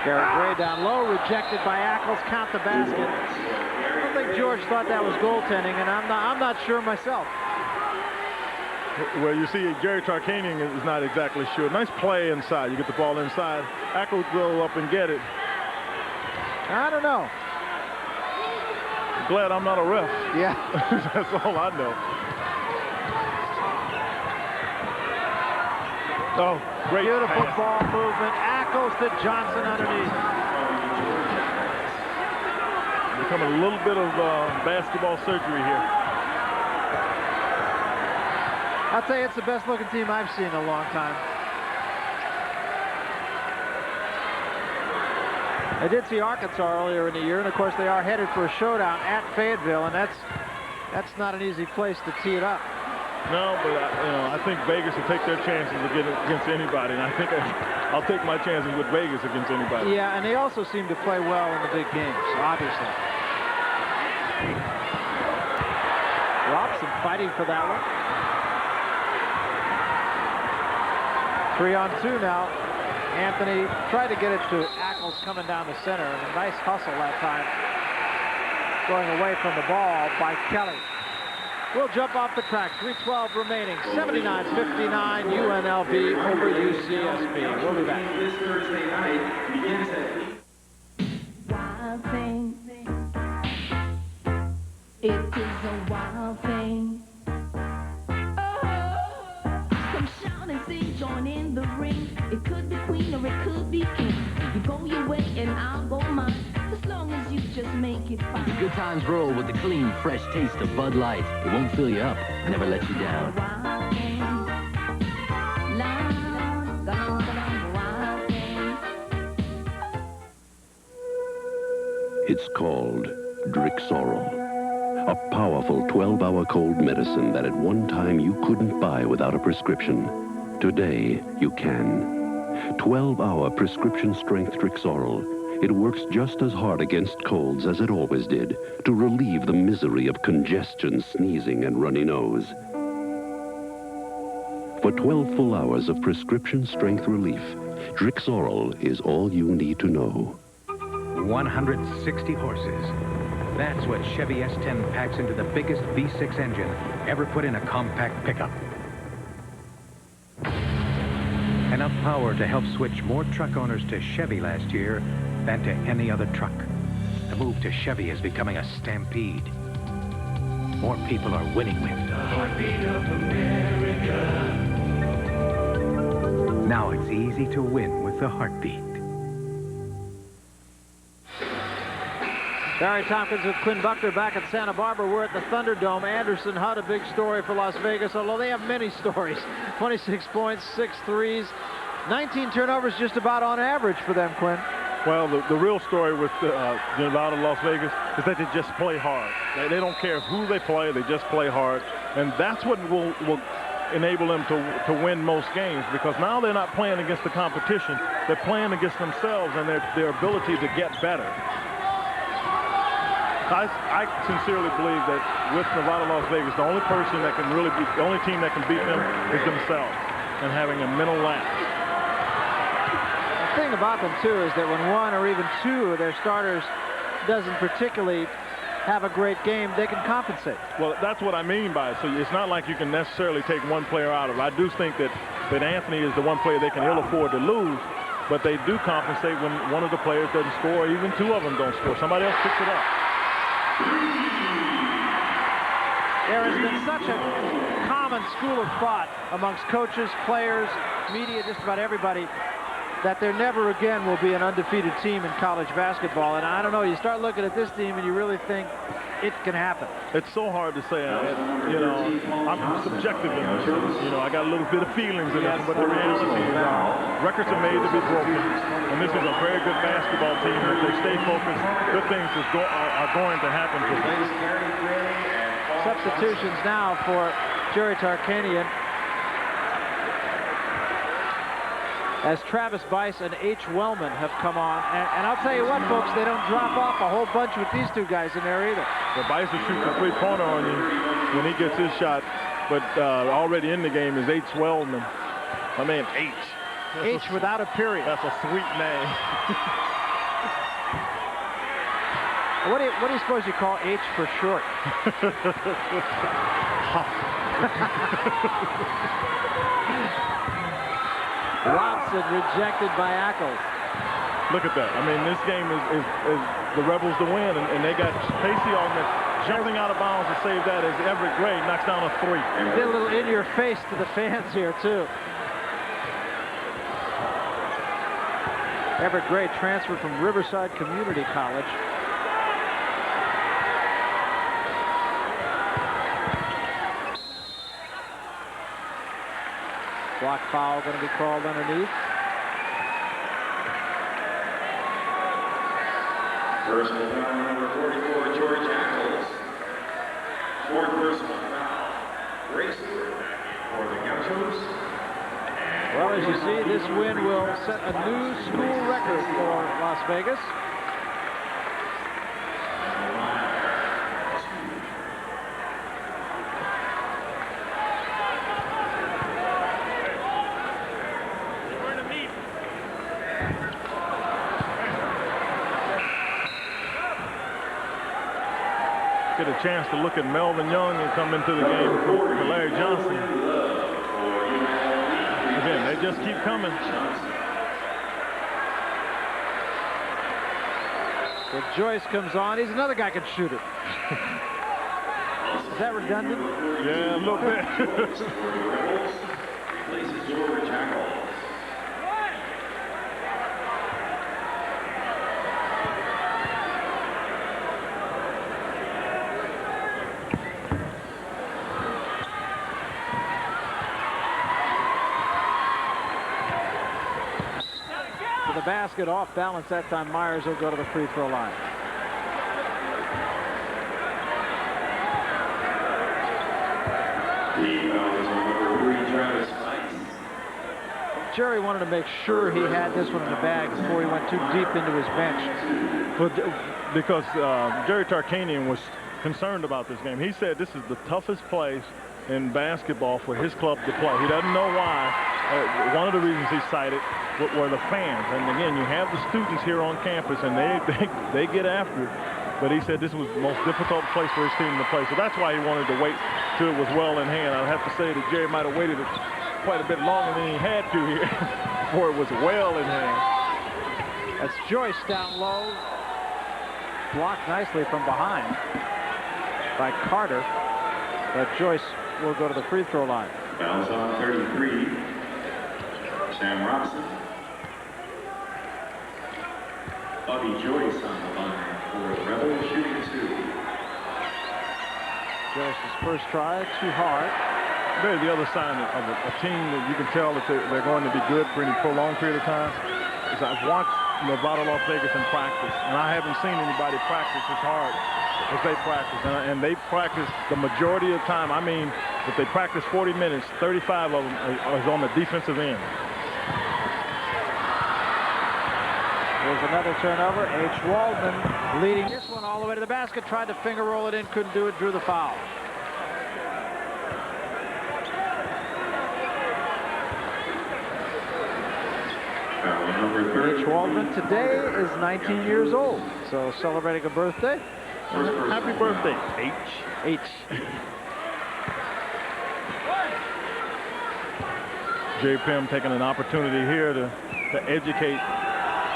Barry Gray down low, rejected by Ackles. Count the basket. I don't think George thought that was goaltending, and I'm not sure myself. Well, you see, Jerry Tarkanian is not exactly sure. Nice play inside. You get the ball inside. Ackles go up and get it. I don't know. Glad I'm not a ref. Yeah. That's all I know. Oh, great beautiful pass. Ball movement. Ackles to Johnson underneath. Becoming a little bit of basketball surgery here. I'll tell you, it's the best looking team I've seen in a long time. I did see Arkansas earlier in the year, and of course they are headed for a showdown at Fayetteville, and that's not an easy place to tee it up. No, but I think Vegas will take their chances against anybody, and I think I'll take my chances with Vegas against anybody. Yeah, and they also seem to play well in the big games, obviously. Robson fighting for that one. 3-on-2 now. Anthony tried to get it to Ackles coming down the center, and a nice hustle that time. Going away from the ball by Kelly. We'll jump off the track. 3:12 remaining. 79-59 UNLV over UCSB. We'll be back. This Thursday night begins at Wild thing. It is a wild thing. Some shout and sing, join in the ring. It could be queen or it could be king. You go your way and I'll go mine. As long as you just make it fine. The good times roll with the clean, fresh taste of Bud Light. It won't fill you up, never let you down. Wild thing. Loud, gone, wild thing. It's called Drixoral, a powerful 12-hour cold medicine that at one time you couldn't buy without a prescription. Today, you can. 12-hour prescription-strength Drixoral. It works just as hard against colds as it always did to relieve the misery of congestion, sneezing, and runny nose. For 12 full hours of prescription-strength relief, Drixoral is all you need to know. 160 horses. That's what Chevy S10 packs into the biggest V6 engine ever put in a compact pickup. Enough power to help switch more truck owners to Chevy last year than to any other truck. The move to Chevy is becoming a stampede. More people are winning with the heartbeat of America. Now it's easy to win with the heartbeat. Barry Tompkins with Quinn Buckner back at Santa Barbara. We're at the Thunderdome. Anderson had a big story for Las Vegas, although they have many stories. 26 points, 6 threes, 19 turnovers just about on average for them, Quinn. Well, the real story with out of Las Vegas is that they just play hard. They don't care who they play, they just play hard. And that's what will enable them to win most games, because now they're not playing against the competition. They're playing against themselves and their ability to get better. I sincerely believe that with Nevada, Las Vegas, the only person that can really beat, the only team that can beat them is themselves, and having a mental lapse. The thing about them, too, is that when one or even two of their starters doesn't particularly have a great game, they can compensate. Well, that's what I mean by it. So it's not like you can necessarily take one player out of it. I do think that Anthony is the one player they can ill afford to lose, but they do compensate when one of the players doesn't score, or even two of them don't score. Somebody else picks it up. There has been such a common school of thought amongst coaches, players, media, just about everybody, that there never again will be an undefeated team in college basketball. And I don't know, you start looking at this team and you really think it can happen. It's so hard to say. You know, I'm subjective in this. You know, I got a little bit of feelings in this, but the reality is records are made to be broken. And this is a very good basketball team. If they stay focused, good things are going to happen to them. Substitutions now for Jerry Tarkanian, as Travis Bice and H. Wellman have come on. And I'll tell you what, folks, they don't drop off a whole bunch with these two guys in there either. The Bice will shoot the three-pointer on you when he gets his shot, but already in the game is H. Wellman. My man, H. H without a period. That's a sweet name. What do you suppose you call H for short? Robson rejected by Ackles. Look at that. I mean, this game is the Rebels to win, and they got Pacey on the jumping out of bounds to save that as Everett Gray knocks down a three. Did a little in your face to the fans here, too. Everett Gray transferred from Riverside Community College. Block foul going to be called underneath. Personal foul number 44, George Ackles. Fourth personal foul, Ray Stewart for the Gauchos. Well, as you see, this win will set a new school record for Las Vegas. Get a chance to look at Melvin Young and come into the game for Larry Johnson. Again, they just keep coming. When Joyce comes on, he's another guy can shoot it. Is that redundant? Yeah, a little bit. Replaces George Ackles. The basket off balance that time. Myers will go to the free throw line. Jerry wanted to make sure he had this one in the bag before he went too deep into his bench. But because Jerry Tarkanian was concerned about this game. He said this is the toughest place in basketball for his club to play. He doesn't know why. One of the reasons he cited were the fans. And again, you have the students here on campus, and they get after it. But he said this was the most difficult place for his team to play. So that's why he wanted to wait till it was well in hand. I'd have to say that Jerry might have waited quite a bit longer than he had to here before it was well in hand. That's Joyce down low. Blocked nicely from behind by Carter. But Joyce will go to the free throw line. Fouls on 33. Sam Robson. Bobby Joyce on the line for the Rebels, shooting two. Joyce's first try, too hard. Maybe the other sign of a team that you can tell that they're going to be good for any prolonged period of time is I've watched Nevada, Las Vegas in practice, and I haven't seen anybody practice as hard as they practice. And they practice the majority of the time. I mean, if they practice 40 minutes, 35 of them is on the defensive end. There's another turnover. H. Waldman leading this one all the way to the basket, tried to finger roll it in, couldn't do it, drew the foul. H. Waldman today is 19 years old, so celebrating a birthday. Happy birthday, H. H. J. Pim taking an opportunity here to educate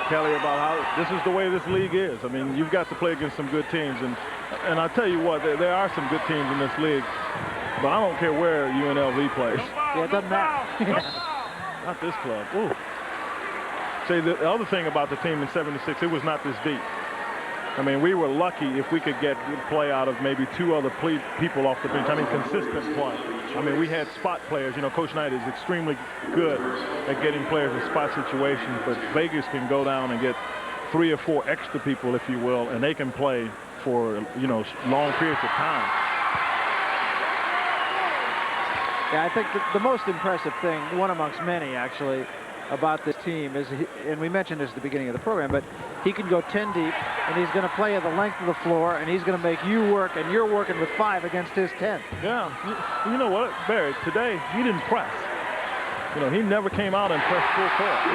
Kelly about how this is the way this league is. I mean, you've got to play against some good teams, and I'll tell you what, there are some good teams in this league, but I don't care where UNLV plays. Yeah, it doesn't matter. Not this club. Ooh. See, the other thing about the team in '76, it was not this deep. I mean, we were lucky if we could get good play out of maybe two other people off the bench. I mean, consistent play. I mean, we had spot players. You know, Coach Knight is extremely good at getting players in spot situations, but Vegas can go down and get 3 or 4 extra people, if you will, and they can play for, you know, long periods of time. Yeah, I think the most impressive thing, one amongst many actually, about this team is, and we mentioned this at the beginning of the program, but he can go 10 deep, and he's going to play at the length of the floor, and he's going to make you work, and you're working with 5 against his 10. Yeah, you know what, Barry, today he didn't press. You know, he never came out and pressed full court.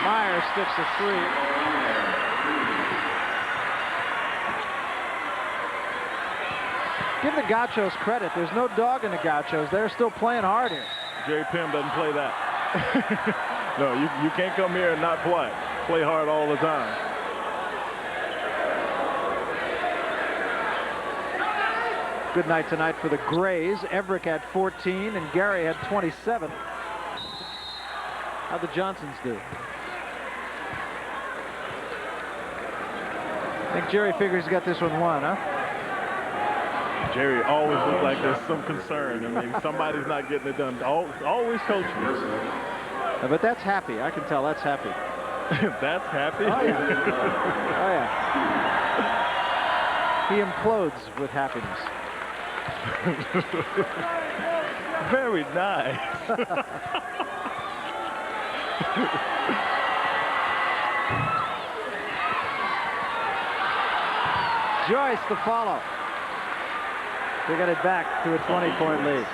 Myers sticks a 3. Give the Gauchos credit. There's no dog in the Gauchos. They're still playing hard here. Jerry Pim doesn't play that. No, you can't come here and not play. Play hard all the time. Good night tonight for the Grays. Everett had 14 and Gary had 27. How'd the Johnsons do? I think Jerry figures he got this one won, huh? Jerry always looks like there's some concern. I mean, somebody's not getting it done. Always coaching. But that's happy. I can tell that's happy. That's happy? Oh, yeah. Oh, yeah. He implodes with happiness. Very nice. Joyce to follow. They got it back to a 20-point lead.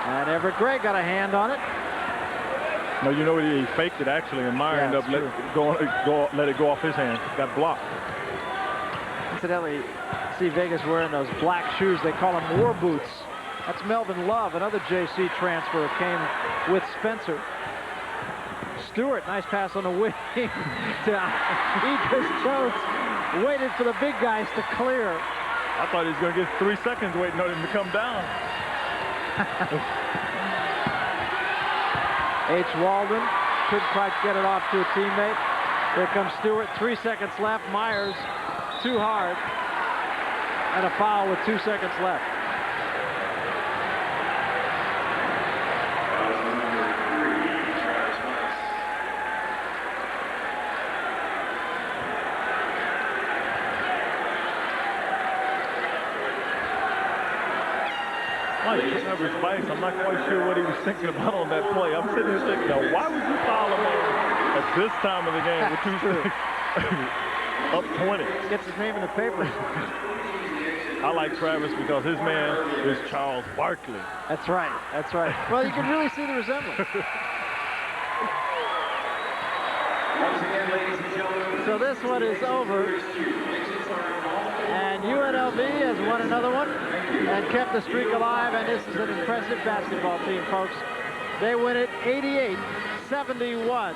And Everett Gray got a hand on it. No, you know what? He faked it actually, and Meyer ended up let it go off his hand. Got blocked. Incidentally, see Vegas wearing those black shoes. They call them war boots. That's Melvin Love, another JC transfer, came with Spencer. Stewart, nice pass on the wing to Idris Jones. Waited for the big guys to clear. I thought he was going to get 3 seconds waiting on him to come down. H. Walden couldn't quite get it off to a teammate. Here comes Stewart. 3 seconds left. Myers too hard. And a foul with 2 seconds left. I'm not quite sure what he was thinking about on that play. I'm sitting here thinking, now, why would you foul him at this time of the game with 2 seconds? Up 20. Gets his name in the papers. I like Travis because his man is Charles Barkley. That's right. That's right. Well, you can really see the resemblance. So this one is over. And UNLV has won another one and kept the streak alive, and this is an impressive basketball team, folks. They win it 88-71,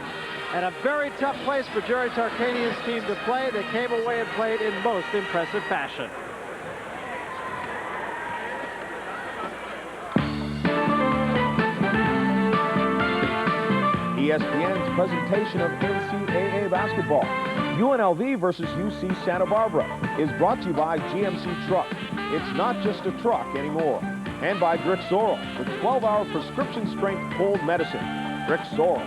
and a very tough place for Jerry Tarkanian's team to play. They came away and played in most impressive fashion. ESPN's presentation of NCAA basketball, UNLV versus UC Santa Barbara, is brought to you by GMC Truck. It's not just a truck anymore. And by Drix Oral, with 12-hour prescription strength cold medicine. Drix Oral.